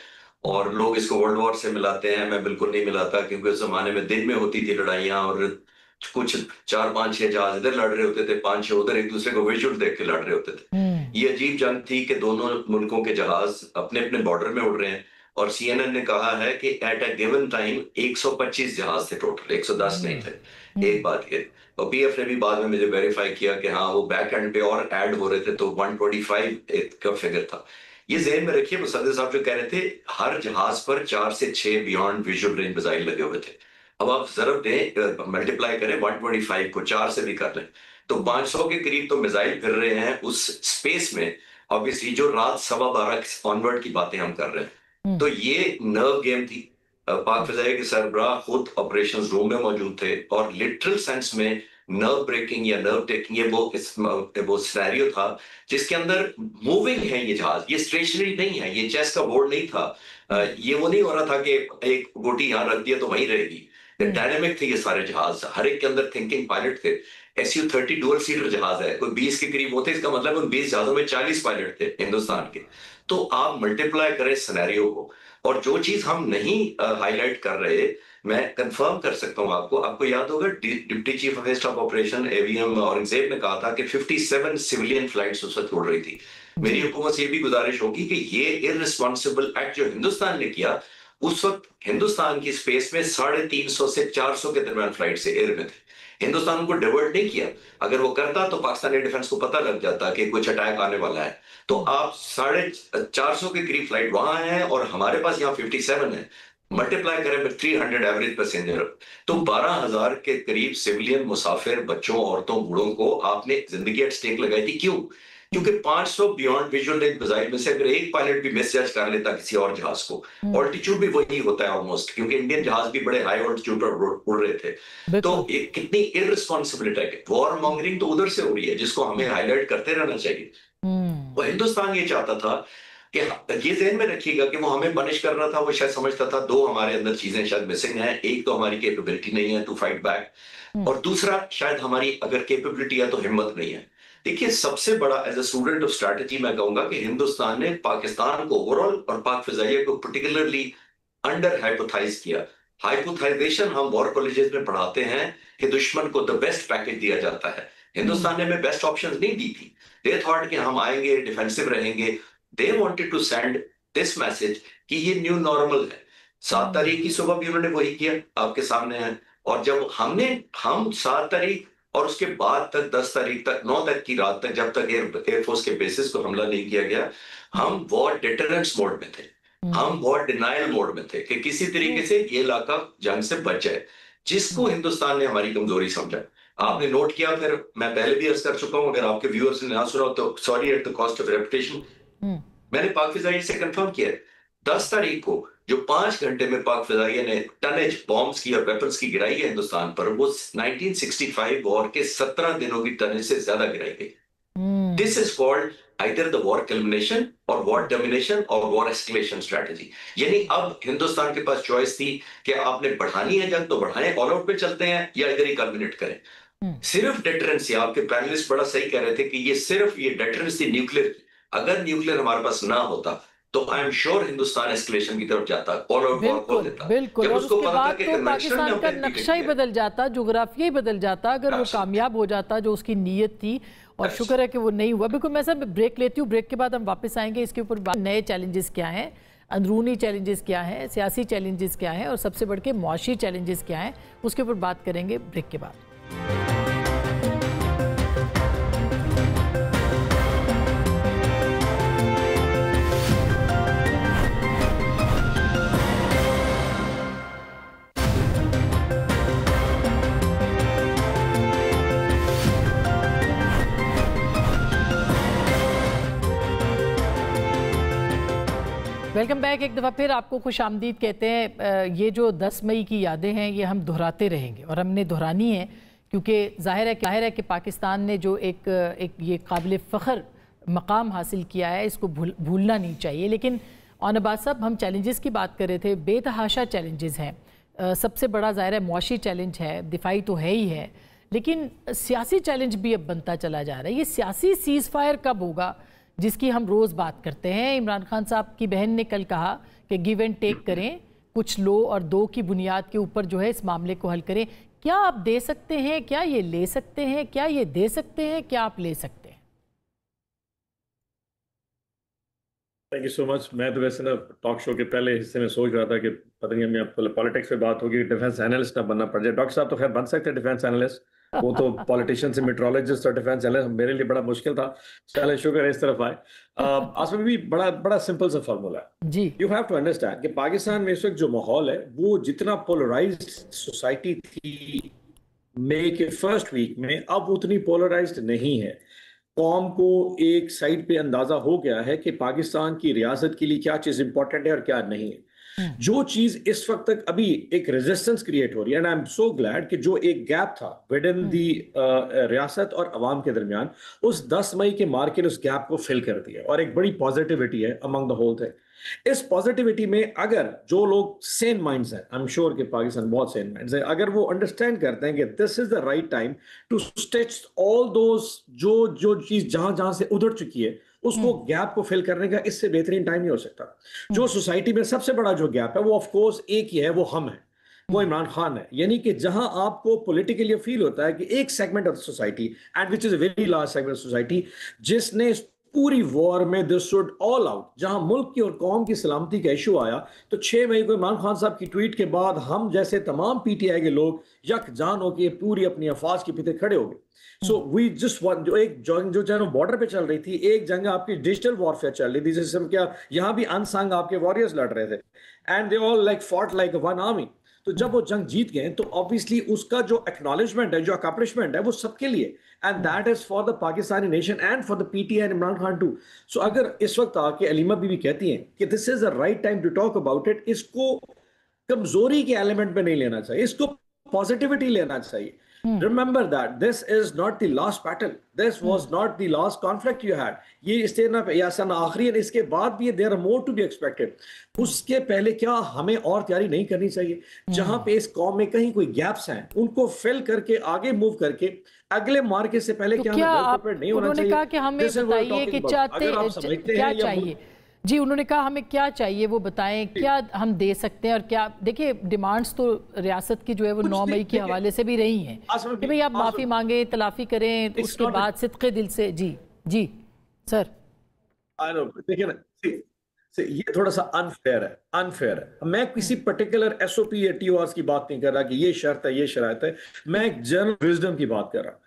और लोग इसको वर्ल्ड वॉर से मिलाते हैं। मैं बिल्कुल नहीं मिलाता, क्योंकि उस जमाने में दिन में होती थी लड़ाइयाँ और कुछ 4-5-6 जहाज इधर लड़ रहे होते थे, 5-6 उधर एक दूसरे को विजुअल देख के लड़ रहे होते थे। ये अजीब जंग थी कि दोनों मुल्कों के जहाज अपने अपने बॉर्डर में उड़ रहे हैं, और CNN ने कहा है कि एट अ गिवन टाइम 125 जहाज थे टोटल, 110 नहीं थे। एक बात ये, और PF ने भी बाद में मुझे वेरीफाई किया कि हाँ वो बैक एंड पे और ऐड हो रहे थे, तो 125 का फिगर था। ये ज़हन में रखिए, मुसद्दिक़ साहब जो कह रहे थे हर जहाज पर 4 से 6 बियॉन्ड विजुअल रेंज मिसाइल लगे हुए थे। अब आप ज़रब दें, मल्टीप्लाई करें 125 को 4 से भी कर लें तो 500 के करीब तो मिसाइल फिर रहे हैं उस स्पेस में। ऑब्वियसली जो रात 12:15 ऑनवर्ड की बातें हम कर रहे हैं, तो ये नर्व गेम थी। पाक फ़िज़ाइया के सरबराह खुद ऑपरेशंस रूम में मौजूद थे, और लिटरल सेंस में नर्व ब्रेकिंग या नर्व टेकिंग ये वो सिनेरियो था जिसके अंदर मूविंग है ये जहाज, ये स्टेशनरी नहीं है, ये चेस का बोर्ड नहीं था। ये वो नहीं हो रहा था कि एक गोटी यहाँ रख दिया तो वहीं रहेगी। डायनेमिक थे ये सारे जहाज, हर एक के अंदर थिंकिंग पायलट थे। Su-30 डुअल सीटर जहाज है, कोई 20 के करीब होते, इसका मतलब उन 20 जहाजों में 40 पायलट थे हिंदुस्तान के। तो आप मल्टीप्लाई करें सिनेरियो को, और जो चीज हम नहीं हाईलाइट कर रहे, मैं कंफर्म कर सकता हूं आपको याद होगा deputy chief of staff operation AVM Aurangzeb ने कहा था कि 57 सिविलियन फ्लाइट्स उस वक्त उड़ रही थी। मेरी हुकूमत से ये भी गुजारिश होगी कि ये इररिस्पॉन्सिबल एक्ट जो हिंदुस्तान ने किया, उस वक्त हिंदुस्तान की स्पेस में 350 से 400 के दरमियान फ्लाइट से एयर में थे। हिंदुस्तान उनको डाइवर्ट नहीं किया, अगर वो करता तो पाकिस्तानी डिफेंस को पता लग जाता कि कुछ अटैक आने वाला है। तो आप 450 के करीब फ्लाइट वहां है और हमारे पास यहाँ 57 है। मल्टीप्लाई करें विद 300 एवरेज पैसेंजर, तो 12,000 के करीब सिविलियन मुसाफिर, बच्चों, औरतों, बूढ़ों को आपने जिंदगी एट स्टेक लगाई थी। क्यों? क्योंकि 500 बियॉन्ड विजुअल रेंज मिसाइल में से अगर एक पायलट भी मिसजज कर लेता किसी और जहाज को, ऑल्टीट्यूड भी वही होता है ऑलमोस्ट, क्योंकि इंडियन जहाज भी बड़े हाई ऑल्टीट्यूड पर उड़ रहे थे। तो ये कितनी इररिस्पॉन्सिबिलिटी है। वॉर मॉन्गरिंग तो उधर से हो रही है, जिसको हमें हाईलाइट करते रहना चाहिए। वो हिंदुस्तान ये चाहता था कि ये ज़हन में रखिएगा कि वो हमें पनिश कर रहा था। वो शायद समझता था दो हमारे अंदर चीजें शायद मिसिंग हैं। एक तो हमारी कैपेबिलिटी नहीं है टू फाइट बैक, और दूसरा शायद हमारी अगर कैपेबिलिटी है तो हिम्मत नहीं है। देखिए, सबसे बड़ा as a student of strategy मैं कहूंगा कि हिंदुस्तान ने पाकिस्तान को ओवरऑल और पाक फिजाइया को पर्टिकुलरली अंडर हाइपोथाइज किया। हाइपोथाइजेशन हम वॉर कॉलेजेस में पढ़ाते हैं कि दुश्मन को द बेस्ट पैकेज दिया जाता है। हिंदुस्तान ने हमें बेस्ट ऑप्शंस नहीं दी थी। दे थॉट कि हम आएंगे, डिफेंसिव रहेंगे। They wanted to send this message कि ये न्यू नॉर्मल है। 7 तारीख की सुबह भी उन्होंने वही किया, आपके सामने है। और जब हम 7 तारीख और उसके बाद तक 10 तारीख तक, 9 तक की रात तक, जब तक एयरफोर्स के बेसिस को हमला नहीं किया गया, हम वॉर डिटरेंस मोड में थे। हम वॉर डिनायल मोड में थे कि किसी तरीके से ये इलाका जंग से बच जाए, जिसको हिंदुस्तान ने हमारी कमजोरी समझा। आपने नोट किया, फिर मैं पहले भी अर्ज कर चुका हूं, अगर आपके व्यूअर्स ने ना सुना तो sorry at the cost of reputation. मैंने पाक फिजाइया से कंफर्म किया 10 तारीख को जो 5 घंटे में पाक फिजाइया ने टनेज बॉम्ब्स की और वेपन्स की गिराई है हिंदुस्तान पर, वो 1965 वॉर के 17 दिनों की टनेज से ज्यादा गिराई गई। This is called either the war culmination और वॉर डोमिनेशन और वॉर एस्केलेशन स्ट्रेटजी। यानी अब हिंदुस्तान के पास चॉइस थी कि आपने बढ़ानी है जंग तो बढ़ाएं, ऑल आउट पे चलते हैं, या इधर ही कल्मिनेट करें। सिर्फ डेटरेंस, आपके पैनलिस्ट बड़ा सही कह रहे थे कि ये सिर्फ ये डेटरेंस थी न्यूक्लियर। अगर न्यूक्लियर हमारे पास ना होता तो I am sure Hindustan escalation की तरफ जाता, ऑल आउट वॉर खोल देता। बिल्कुल, और उसके बाद तो पाकिस्तान का नक्शा ही बदल जाता, जोग्राफिया ही बदल जाता अगर वो कामयाब हो जाता जो उसकी नीयत थी। और शुक्र है कि वो नहीं हुआ। बिल्कुल, मैं सर ब्रेक लेती हूँ, ब्रेक के बाद हम वापस आएंगे इसके ऊपर। नए चैलेंजेस क्या हैं, अंदरूनी चैलेंजेस क्या हैं, सियासी चैलेंजेस क्या हैं, और सबसे बढ़ के मुआशी चैलेंजेस क्या हैं, उसके ऊपर बात करेंगे ब्रेक के बाद। Welcome back. एक दफ़ा फिर आपको खुश आमदीद कहते हैं। ये जो 10 मई की यादें हैं ये हम दोहराते रहेंगे और हमने दोहरानी है, क्योंकि जाहिर है कि पाकिस्तान ने जो एक ये काबिल फ़ख्र मकाम हासिल किया है, इसको भूलना नहीं चाहिए। लेकिन अब्बास साहब, हम चैलेंजेस की बात कर रहे थे, बेतहाशा चैलेंजेस हैं। सबसे बड़ा ज़ाहिर है मुआशी चैलेंज है, दिफाई तो है ही है, लेकिन सियासी चैलेंज भी अब बनता चला जा रहा है। ये सियासी सीज़ फायर कब होगा जिसकी हम रोज़ बात करते हैं? इमरान खान साहब की बहन ने कल कहा कि गिव एंड टेक करें, कुछ लो और दो की बुनियाद के ऊपर जो है इस मामले को हल करें। क्या आप दे सकते हैं? क्या ये ले सकते हैं? क्या ये दे सकते हैं? क्या आप ले सकते हैं? Thank you so much. मैं तो वैसे ना टॉक शो के पहले हिस्से में सोच रहा था कि पता नहीं हमें पॉलिटिक्स पे बात होगी, डिफेंस एनालिस्ट ना बनना पड़ जाए। डॉक्टर साहब तो खैर बन सकते हैं डिफेंस एनालिस्ट, वो तो पॉलिटिशियन से मेट्रोलॉजिस्ट और डिफेंस एनालिस्ट, मेरे लिए बड़ा मुश्किल था। चले शुक्र है इस तरफ आए। आसमा भी बड़ा सिंपल सा फार्मूला है जी। यू हैव टू अंडरस्टैंड कि पाकिस्तान में इस वक्त जो माहौल है वो जितना पोलराइज्ड सोसाइटी थी मई के फर्स्ट वीक में, अब उतनी पोलराइज्ड नहीं है। कौम को एक साइड पे अंदाजा हो गया है कि पाकिस्तान की रियासत के लिए क्या चीज इंपॉर्टेंट है और क्या नहीं है। जो चीज इस वक्त तक अभी एक रेजिस्टेंस क्रिएट हो रही है, and I am so glad कि जो एक गैप था विद इन दी रियासत और अवाम के दरमियान, उस 10 मई के मार्केट उस गैप को फिल कर दिया और एक बड़ी पॉजिटिविटी है अमंग द होल थिंग। इस पॉजिटिविटी में अगर जो लोग सेन माइंड्स हैं, आई एम श्योर कि पाकिस्तान बहुत सेन माइंड्स है, अगर वो अंडरस्टैंड करते हैं कि this is the right time to stitch all those जो चीज जहां से उधर चुकी है उसको गैप को फिल करने का इससे बेहतरीन टाइम नहीं हो सकता। जो सोसाइटी में सबसे बड़ा जो गैप है वो ऑफ कोर्स एक ही है, वो हम है, वो इमरान खान है। यानी कि जहां आपको पॉलिटिकली फील होता है कि एक segment of society, and which is a very large segment of society, जिसने पूरी वॉर में दिस शुड ऑल आउट, जहां मुल्क की और कौम की सलामती का इशू आया, तो 6 मई को इमरान खान साहब की ट्वीट के बाद हम जैसे तमाम पीटीआई के लोग यकजान होकर पूरी अपनी अफवाज के पीछे खड़े हो गए। सो वी जस्ट वन, जो एक जंग जो चाहे बॉर्डर पे चल रही थी, एक जंग आपकी डिजिटल वॉरफेयर चल रही थी, जिससे क्या यहाँ भी अनसंग आपके वॉरियर्स लड़ रहे थे, and they all like fought like one army. तो जब वो जंग जीत गए तो ऑब्वियसली उसका जो एक्नॉलेजमेंट है, जो अकम्पलिशमेंट है, वो सबके लिए, and that is for the Pakistani nation and for the PTI and Imran Khan too. So अगर इस वक्त आके अलीमा बीबी कहती हैं कि this is the right time to talk about it, इसको कमजोरी के एलिमेंट में नहीं लेना चाहिए, इसको पॉजिटिविटी लेना चाहिए. Remember that this is not the last battle. This was not the last conflict you had. ये इस्तेना आखिरी है, इसके बाद भी there are more to be expected. उसके पहले क्या हमें और तैयारी नहीं करनी चाहिए? जहां पे इस कौम में कहीं कोई गैप्स हैं, उनको फिल करके आगे मूव करके अगले मार्केट से पहले तो क्या हमें प्रिपेयर नहीं होना चाहिए? उन्होंने कहा कि हमें बताइए कि चाहते क्या चाहिए जी. उन्होंने कहा हमें क्या चाहिए वो बताएं, क्या हम दे सकते हैं और क्या. देखिए डिमांड्स तो रियासत की जो है वो 9 मई के हवाले से भी रही हैं कि भाई आप माफ़ी मांगे, तलाफी करें, उसके बाद सिद्क़े दिल से. जी सर. देखिए ना, ये थोड़ा सा अनफेयर है. मैं किसी पर्टिकुलर एसओपी या टीओआरस की बात नहीं कर रहा कि ये शर्त है, ये शराइत है. मैं एक जनरल विजडम की बात कर रहा हूं.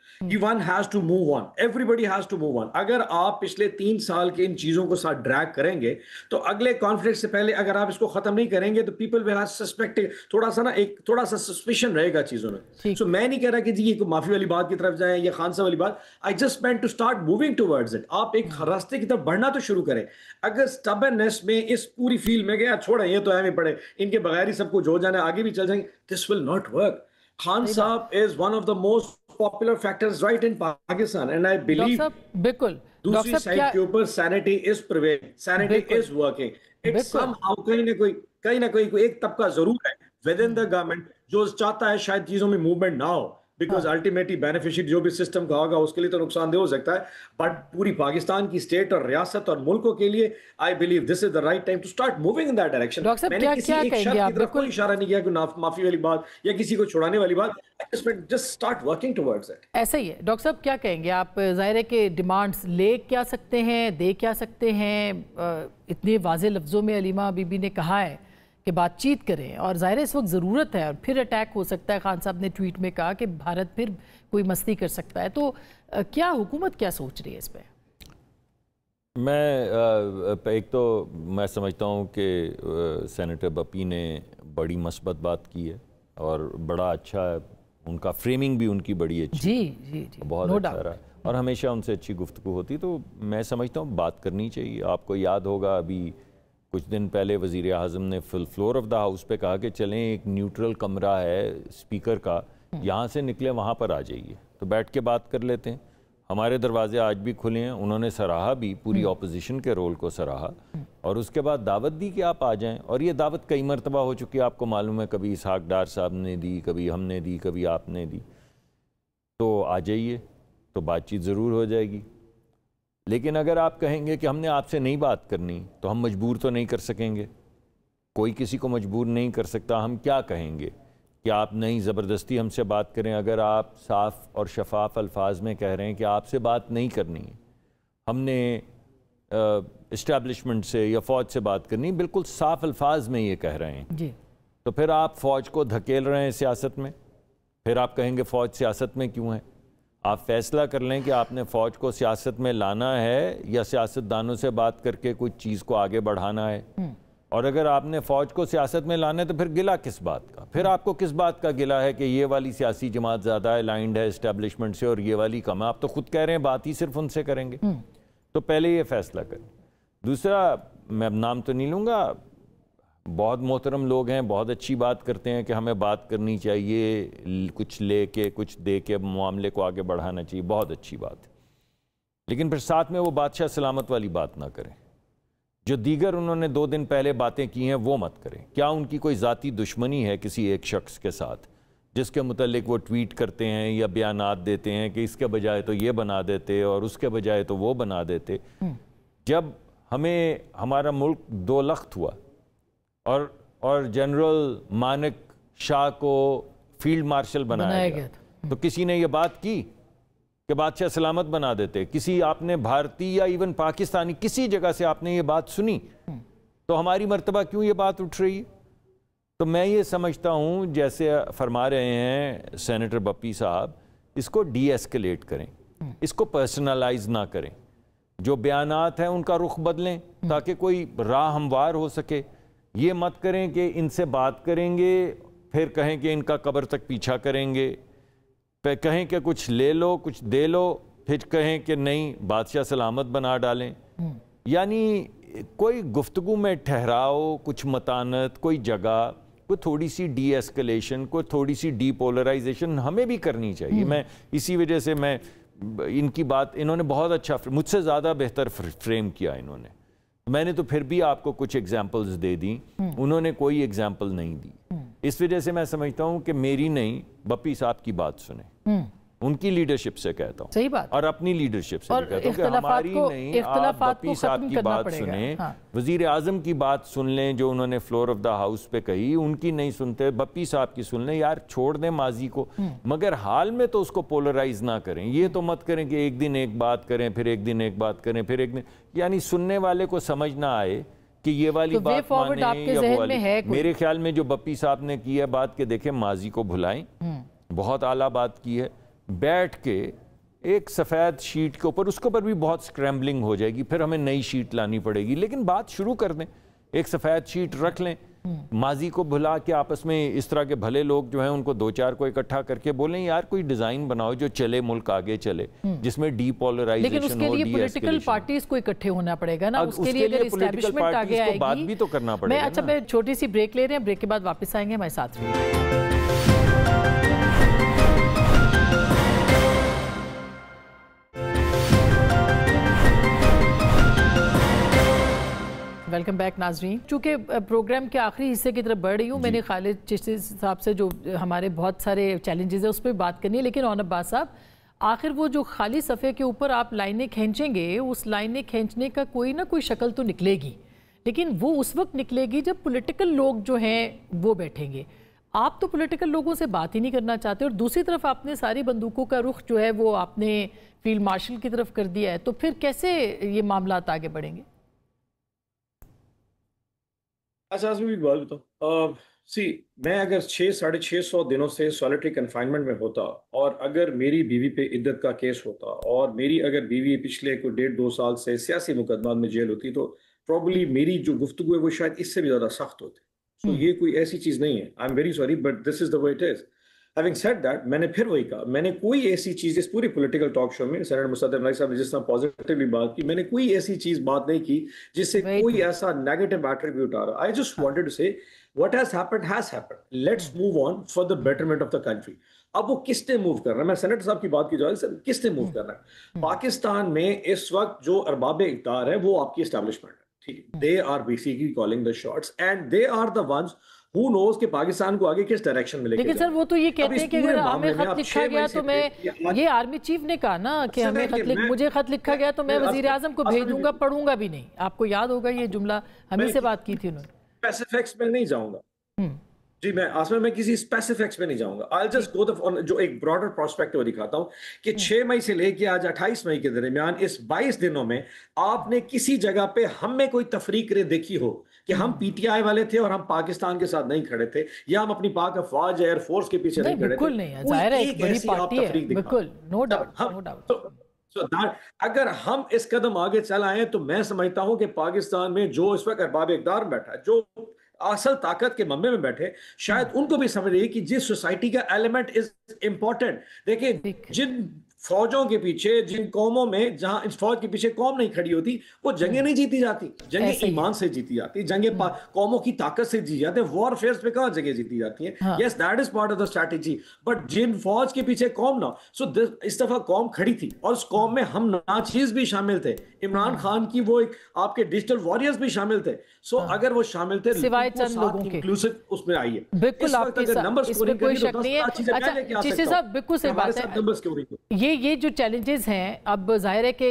One has to move on. Everybody has to move on. अगर आप पिछले 3 साल के इन चीजों को साथ ड्रैग करेंगे तो अगले कॉन्फ्लिक्ट से पहले अगर आप इसको खत्म नहीं करेंगे तो पीपल विल हैव सस्पेक्ट, थोड़ा सा सस्पिशन रहेगा चीजों में. सो मैं नहीं कह रहा कि जी ये माफी वाली बात की तरफ जाएं या खान साहब वाली बात. I just meant to start moving towards it. आप एक रास्ते की तरफ बढ़ना तो शुरू करें. अगर स्टबर्ननेस में इस पूरी फील्ड में गया छोड़ें, ये तो ऐਵੇਂ पड़े, इनके बगैर ही सब कुछ हो जाना, आगे भी चल जाएंगे, this will not work. Khan साहब is one of the most popular factors right in Pakistan, and I believe बिल्कुल दूसरी साइड के ऊपर sanity is prevailing, sanity is working. It's somehow कहीं ना कोई एक तबका जरूर है within the government जो चाहता है शायद चीजों में मूवमेंट ना हो, बिकॉज अल्टीमेटली बेनिफिशियरी जो भी सिस्टम का होगा उसके लिए तो नुकसानदेह हो सकता है, बट पूरी पाकिस्तान की स्टेट और रियासत और मुल्कों के लिए I believe this is the right time to start moving in that direction. मैंने किसी एक शर्त की तरफ कोई इशारा नहीं किया कि माफी वाली बात या किसी को छुड़ाने वाली बात. Just start working towards it. ऐसा ही है. डॉक्टर साहब क्या कहेंगे आप? ज़ाहिर है कि डिमांड्स ले क्या सकते हैं, दे क्या सकते हैं? इतने वाज़े लफ्ज़ों में अलीमा बीबी ने कहा है कि बातचीत करें, और ज़ाहिर इस वक्त ज़रूरत है और फिर अटैक हो सकता है. खान साहब ने ट्वीट में कहा कि भारत फिर कोई मस्ती कर सकता है. तो क्या हुकूमत क्या सोच रही है इस पर? मैं एक तो मैं समझता हूँ कि सेनेटर बप्पी ने बड़ी मस्बत बात की है और बड़ा अच्छा है. उनका फ्रेमिंग भी उनकी बड़ी अच्छी, जी बहुत अच्छा रहा, और हमेशा उनसे अच्छी गुफ्तगू होती. तो मैं समझता हूँ बात करनी चाहिए. आपको याद होगा अभी कुछ दिन पहले वज़ीर आज़म ने full floor of the house पे कहा कि चलें एक न्यूट्रल कमरा है स्पीकर का, यहाँ से निकले वहाँ पर आ जाइए तो बैठ के बात कर लेते हैं. हमारे दरवाजे आज भी खुले हैं. उन्होंने सराहा भी, पूरी ऑपोजिशन के रोल को सराहा, और उसके बाद दावत दी कि आप आ जाएं. और ये दावत कई मरतबा हो चुकी है, आपको मालूम है. कभी इसहाक डार साहब ने दी, कभी हमने दी, कभी आपने दी. तो आ जाइए तो बातचीत ज़रूर हो जाएगी. लेकिन अगर आप कहेंगे कि हमने आपसे नहीं बात करनी तो हम मजबूर तो नहीं कर सकेंगे. कोई किसी को मजबूर नहीं कर सकता. हम क्या कहेंगे कि आप नहीं ज़बरदस्ती हमसे बात करें? अगर आप साफ़ और शफाफ अल्फाज में कह रहे हैं कि आपसे बात नहीं करनी है, हमने इस्टेब्लिशमेंट से या फ़ौज से बात करनी, बिल्कुल साफ़ अल्फाज में ये कह रहे हैं जी, तो फिर आप फ़ौज को धकेल रहे हैं सियासत में. फिर आप कहेंगे फ़ौज सियासत में क्यों है? आप फैसला कर लें कि आपने फ़ौज को सियासत में लाना है या सियासतदानों से बात करके कुछ चीज़ को आगे बढ़ाना है. और अगर आपने फ़ौज को सियासत में लाना है तो फिर गिला किस बात का? फिर आपको किस बात का गिला है कि ये वाली सियासी जमात ज़्यादा अलाइंड है इस्टेब्लिशमेंट से और ये वाली कम है? आप तो खुद कह रहे हैं बात ही सिर्फ उनसे करेंगे. तो पहले ये फैसला करें. दूसरा, मैं नाम तो नहीं लूँगा, बहुत मोहतरम लोग हैं, बहुत अच्छी बात करते हैं कि हमें बात करनी चाहिए, कुछ ले के कुछ दे के मामले को आगे बढ़ाना चाहिए, बहुत अच्छी बात है. लेकिन फिर साथ में वो बादशाह सलामत वाली बात ना करें. जो दीगर उन्होंने 2 दिन पहले बातें की हैं वो मत करें. क्या उनकी कोई ज़ाती दुश्मनी है किसी एक शख्स के साथ जिसके मुतल्लिक वो ट्वीट करते हैं या बयानात देते हैं कि इसके बजाय तो ये बना देते और उसके बजाय तो वो बना देते? जब हमें हमारा मुल्क 2 लख्त हुआ और जनरल मानिक शाह को फील्ड मार्शल बनाया गया, तो किसी ने ये बात की कि बादशाह सलामत बना देते? किसी आपने भारतीय या इवन पाकिस्तानी किसी जगह से आपने ये बात सुनी? तो हमारी मर्तबा क्यों ये बात उठ रही है? तो मैं ये समझता हूँ, जैसे फरमा रहे हैं सेनेटर बप्पी साहब, इसको डी एस्केलेट करें, इसको पर्सनलाइज ना करें. जो बयानात हैं उनका रुख बदलें ताकि कोई राह हमवार हो सके. ये मत करें कि इनसे बात करेंगे फिर कहें कि इनका कब्र तक पीछा करेंगे, फिर कहें कि कुछ ले लो कुछ दे लो, फिर कहें कि नहीं बादशाह सलामत बना डालें। यानी कोई गुफ्तगू में ठहराव, कुछ मतानत, कोई जगह, कोई थोड़ी सी डी एस्केलेशन, कोई थोड़ी सी डीपोलराइजेशन हमें भी करनी चाहिए। मैं इसी वजह से मैं इनकी बात, इन्होंने बहुत अच्छा, मुझसे ज़्यादा बेहतर फ्रेम किया इन्होंने। मैंने तो फिर भी आपको कुछ एग्जांपल्स दे दी, उन्होंने कोई एग्जांपल नहीं दी। इस वजह से मैं समझता हूं कि मेरी नहीं, बप्पी साहब की बात सुने, उनकी लीडरशिप से कहता हूं, सही बात, और अपनी लीडरशिप से भी कहता हूं कि हमारी नहीं, आप बप्पी साहब की बात सुने, वजीर आजम की बात सुन लें जो उन्होंने फ्लोर ऑफ द हाउस पे कही, उनकी नहीं सुनते, बप्पी साहब की सुन लें। यार छोड़ दें माजी को, मगर हाल में तो उसको पोलराइज ना करें। ये तो मत करें कि एक दिन एक बात करें, फिर एक दिन एक बात करें, फिर एक दिन, यानी सुनने वाले को समझ ना आए कि ये वाली तो बात माने या वो वाली। है मेरे ख्याल में जो बप्पी साहब ने की है बात के, देखें माजी को भुलाएं, बहुत आला बात की है, बैठ के एक सफ़ेद शीट के ऊपर, उसके ऊपर भी बहुत स्क्रैम्बलिंग हो जाएगी, फिर हमें नई शीट लानी पड़ेगी, लेकिन बात शुरू कर दें, एक सफ़ेद शीट रख लें, माजी को भुला के आपस में इस तरह के भले लोग जो हैं उनको दो चार को इकट्ठा करके बोलें यार कोई डिज़ाइन बनाओ जो चले, मुल्क आगे चले, जिसमें डीपोलराइजेशन हो, लेकिन उसके लिए पॉलिटिकल पार्टीज को इकट्ठे होना पड़ेगा ना, उसके लिए अगर एस्टैब्लिशमेंट आगे आएगी, बात भी तो करना पड़ेगा। अच्छा, मैं छोटी सी ब्रेक ले रहे हैं, ब्रेक के बाद वापस आएंगे, हमारे साथ रहिए। वेलकम बैक नाजरीन। चूँकि प्रोग्राम के आखिरी हिस्से की तरफ बढ़ रही हूँ, मैंने खालिद चिश्ती साहब से जो हमारे बहुत सारे चैलेंजेस है उस पर बात करनी है, लेकिन ओन अब्बास साहब, आखिर वो जो खाली सफ़े के ऊपर आप लाइनें खींचेंगे, उस लाइनें खींचने का कोई ना कोई शक्ल तो निकलेगी, लेकिन वो उस वक्त निकलेगी जब पॉलिटिकल लोग जो हैं वो बैठेंगे। आप तो पॉलिटिकल लोगों से बात ही नहीं करना चाहते, और दूसरी तरफ आपने सारी बंदूकों का रुख जो है वो आपने फील्ड मार्शल की तरफ कर दिया है, तो फिर कैसे ये मामला आगे बढ़ेंगे? अच्छा, आज भी एक बात बताऊं, मैं अगर 600-650 दिनों से सॉलिटरी कन्फाइनमेंट में होता, और अगर मेरी बीवी पे इद्दत का केस होता, और मेरी अगर बीवी पिछले कोई 1.5-2 साल से सियासी मुकदमा में जेल होती, तो प्रॉब्ली मेरी जो गुफ्तगू है वो शायद इससे भी ज़्यादा सख्त होती। तो ये कोई ऐसी चीज़ नहीं है। I am very sorry but this is the way it is. Having said that, मैंने फिर वही कहा, मैंने कोई ऐसी चीज़ इस पूरी पॉलिटिकल टॉक शो में, सेनेटर मुसद्दर मलिक साहब ने जिस तरह पॉजिटिवली बात की, मैंने कोई ऐसी चीज़ बात नहीं की जिससे कोई ऐसा नेगेटिव एट्रीब्यूट आ रहा। आई जस्ट वांटेड टू से what has happened, let's move on for the betterment of the country. अब वो किसने मूव करना है, मैं सेनेटर साहब की बात की जाए, किसने मूव करना है? पाकिस्तान में इस वक्त जो अरबाब इक़्तिदार है वो आपकी एस्टैब्लिशमेंट है, ठीक है, they are basically calling the shots and they are the ones Who knows कि पाकिस्तान को आगे किस डायरेक्शन में लेके लेकिन सर वो तो ये कहते हैं कि अगर हमें खत लिखा गया तो मैं, ये आर्मी चीफ ने कहा ना कि हमें मुझे खत लिखा गया तो मैं वजीर आजम को भेज दूंगा, पढ़ूंगा भी नहीं। आपको याद होगा ये जुमला, हमें से बात की थी उन्होंने। स्पेसिफिक्स में नहीं जाऊंगा जी, मैं आसमान में किसी स्पेसिफिक्स में नहीं जाऊंगा। आई जस्ट गो द जो एक ब्रॉडर प्रोस्पेक्टिव दिखाता हूं कि 6 मई से लेके आज 28 मई के दरमियान इस 22 दिनों में आपने किसी जगह पे हम में कोई तफरीक देखी हो कि हम पीटीआई वाले थे और हम पाकिस्तान के साथ नहीं खड़े थे, या हम अपनी पाक अफवाज एयरफोर्स के पीछे नहीं खड़े थे? बिल्कुल नहीं है, जाहिर है एक बड़ी पार्टी है, बिल्कुल, नो डाउट। अगर हम इस कदम आगे चल आए तो मैं समझता हूं कि पाकिस्तान में जो इस वक्त अरबाब इक़्तिदार बैठा है, जो असल ताकत के मम्मे में बैठे, शायद उनको भी समझ रही कि जिस सोसाइटी का एलिमेंट इज इंपॉर्टेंट। देखिए, जिन फौजों के पीछे, जिन कौमों में जहां इस फौज के पीछे कौम नहीं खड़ी होती, वो जंगें नहीं जीती जाती। जंगें ईमान से जीती जाती, जंगें कौमों की ताकत से जीती जाती है। वॉरफेयर पे कहां जंगें जीती जाती हैं? Yes, that is part of the strategy, but जिन फौज के पीछे कौम ना, सो इस दफा कौम खड़ी थी, और उस कौम में हम नाचीज भी शामिल थे, इमरान खान की वो एक आपके डिजिटल वॉरियर्स भी शामिल थे। सो अगर वो शामिल थे, सिवाय चंद लोगों के, इंक्लूसिव उसमें आई है। बिल्कुल, आपके इसमें कोई शक नहीं है। अच्छा चिश्ती साहब, बिल्कुल सही बात है। ये जो चैलेंजेस हैं, अब जाहिर है कि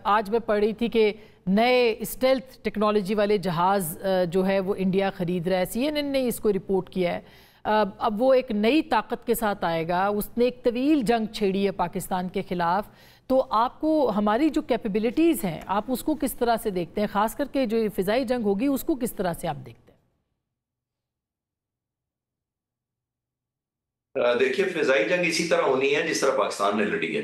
आज मैं पढ़ रही थी कि नए स्टेल्थ टेक्नोलॉजी वाले जहाज़ जो है वो इंडिया ख़रीद रहा है, CNN ने इसको रिपोर्ट किया है। अब वो एक नई ताकत के साथ आएगा, उसने एक तवील जंग छेड़ी है पाकिस्तान के ख़िलाफ़, तो आपको हमारी जो कैपेबिलिटीज़ हैं आप उसको किस तरह से देखते हैं? ख़ास करके जो फ़िज़ाई जंग होगी उसको किस तरह से आप देखते हैं? देखिए, फिजाई जंग इसी तरह होनी है जिस तरह पाकिस्तान ने लड़ी है,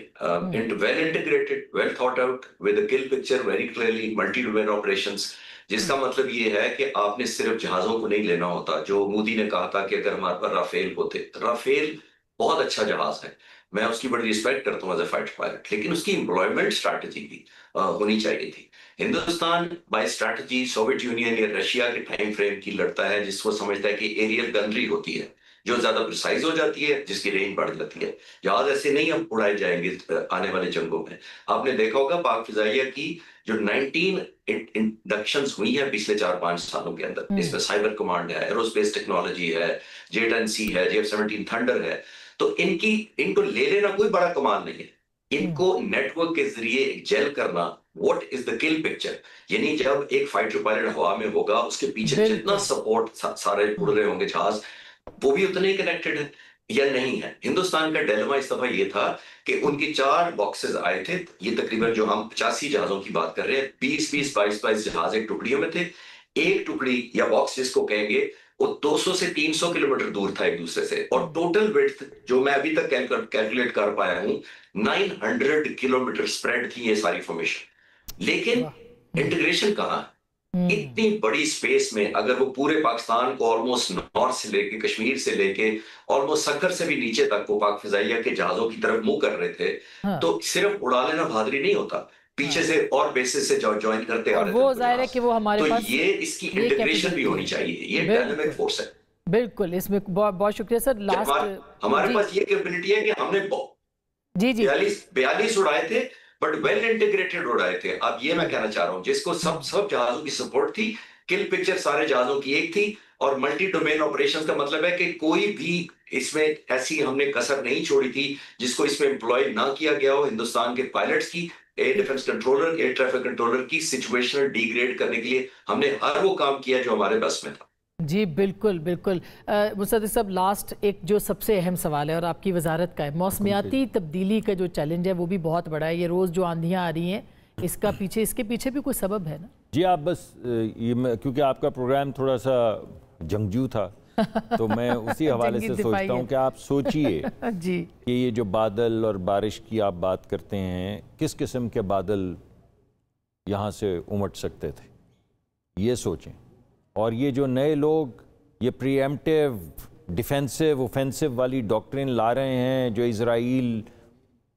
well integrated, well thought out, with a kill picture very clearly, multi domain operations, जिसका मतलब ये है कि आपने सिर्फ जहाजों को नहीं लेना होता। जो मोदी ने कहा था कि अगर हमारे पास राफेल होते, राफेल बहुत अच्छा जहाज है, मैं उसकी बड़ी रिस्पेक्ट करता हूँ एज ए फाइटर पायलट, लेकिन उसकी एम्प्लॉयमेंट स्ट्रैटेजी भी होनी चाहिए थी। Hindustan by strategy Soviet Union या रशिया के टाइम फ्रेम की लड़ता है, जिसको समझता है कि एरियल गनरी होती है जो ज्यादा प्रिसाइज हो जाती है, जिसकी रेंज बढ़ जाती है। जहाज ऐसे नहीं हम उड़ाए जाएंगे आने वाले जंगों में। आपने देखा होगा पाक फिजाइया की जो 19 इंडक्शंस हुई है पिछले 4-5 सालों के अंदर, इसमें साइबर कमांड है, एरोस्पेस टेक्नोलॉजी है, J-10C है, JF-17 थंडर है, तो इनको ले लेना कोई बड़ा कमाल नहीं है। इनको नेटवर्क के जरिए जेल करना, what is the kill picture, यानी जब एक फाइटर पायलट हवा में होगा उसके पीछे जितना सपोर्ट सारे उड़ रहे होंगे जहाज, वो भी उतने ही कनेक्टेड है या नहीं है। हिंदुस्तान का डिलेमा इस दफा ये था कि उनके 4 बॉक्सेस आए थे, ये तकरीबन जो हम 85 जहाजों की बात कर रहे हैं, 20-20, 22-22 जहाज एक टुकड़ियों में थे। एक टुकड़ी या बॉक्स जिसको कहेंगे वो 200 से 300 किलोमीटर दूर था एक दूसरे से, और टोटल विड्थ जो मैं अभी तक कैलकुलेट कर पाया हूं 900 किलोमीटर स्प्रेड थी ये सारी फॉर्मेशन। लेकिन इंटीग्रेशन कहाँ? इतनी बड़ी स्पेस में अगर वो पूरे पाकिस्तान को ऑलमोस्ट नॉर्थ से लेके कश्मीर से लेके ऑलमोस्ट सक्कर से भी नीचे तक वो पाक फिजाइया के जहाजों की तरफ मुंह कर रहे थे, तो सिर्फ उड़ा लेना बहादुरी नहीं होता, पीछे से और बेसिस से ज्वाइन करते आ रहे थे। वो जाहिर है कि वो हमारे पास ये इसकी इंटीग्रेशन भी होनी चाहिए, ये डायनामिक फोर्स है। बिल्कुल, इसमें बहुत शुक्रिया सर। लास्ट हमारे पास ये कैपेबिलिटी है कि हमने जी 42 उड़ाए थे, बट वेल इंटीग्रेटेड उड़ाए थे। अब ये मैं कहना चाह रहा हूं, जिसको सब जहाजों की सपोर्ट थी, किल पिक्चर सारे जहाजों की एक थी, और मल्टी डोमेन ऑपरेशंस का मतलब है कि कोई भी इसमें ऐसी हमने कसर नहीं छोड़ी थी जिसको इसमें एम्प्लॉय ना किया गया हो। हिंदुस्तान के पायलट्स की, air defence controller, air traffic controller की सिचुएशनल डिग्रेड करने के लिए हमने हर वो काम किया जो हमारे बस में था। जी बिल्कुल बिल्कुल। मुसद्दिक साहब, लास्ट एक जो सबसे अहम सवाल है और आपकी वजारत का है, मौसमियाती तब्दीली का जो चैलेंज है वो भी बहुत बड़ा है। ये रोज़ जो आंधियाँ आ रही हैं, इसके पीछे भी कोई सबब है ना? जी आप बस क्योंकि आपका प्रोग्राम थोड़ा सा जंगजू था तो मैं उसी हवाले से सोचता हूँ कि आप सोचिए जी कि ये जो बादल और बारिश की आप बात करते हैं, किस किस्म के बादल यहाँ से उमड़ सकते थे, ये सोचें। और ये जो नए लोग ये प्रीएम्प्टिव डिफेंसिव ऑफेंसिव वाली डॉक्ट्रिन ला रहे हैं, जो इज़राइल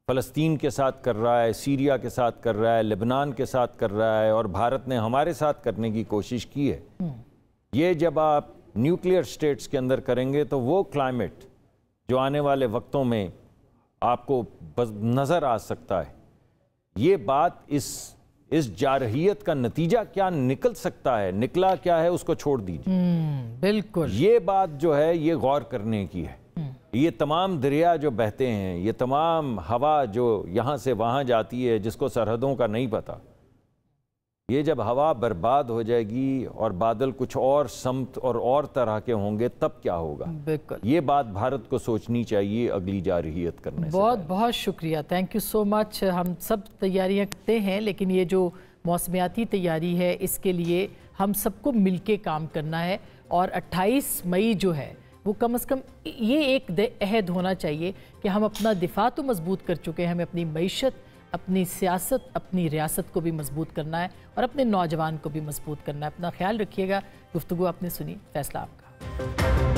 फ़लस्तीन के साथ कर रहा है, सीरिया के साथ कर रहा है, लेबनान के साथ कर रहा है, और भारत ने हमारे साथ करने की कोशिश की है, ये जब आप न्यूक्लियर स्टेट्स के अंदर करेंगे तो वो क्लाइमेट जो आने वाले वक्तों में आपको नज़र आ सकता है, ये बात इस जारहियत का नतीजा क्या निकल सकता है, निकला क्या है, उसको छोड़ दीजिए। बिल्कुल, ये बात जो है ये गौर करने की है। ये तमाम दरिया जो बहते हैं, ये तमाम हवा जो यहाँ से वहाँ जाती है, जिसको सरहदों का नहीं पता, ये जब हवा बर्बाद हो जाएगी और बादल कुछ और समत और तरह के होंगे, तब क्या होगा? बिल्कुल, ये बात भारत को सोचनी चाहिए अगली जारहियत करने से। बहुत बहुत शुक्रिया, थैंक यू सो मच। हम सब तैयारियां करते हैं, लेकिन ये जो मौसमियाती तैयारी है इसके लिए हम सबको मिलके काम करना है, और 28 मई जो है वो कम से कम ये एक अहद होना चाहिए कि हम अपना दिफा तो मजबूत कर चुके हैं, हमें अपनी मईशत, अपनी सियासत, अपनी रियासत को भी मजबूत करना है और अपने नौजवान को भी मजबूत करना है। अपना ख्याल रखिएगा। गुफ्तगू आपने सुनी, फैसला आपका।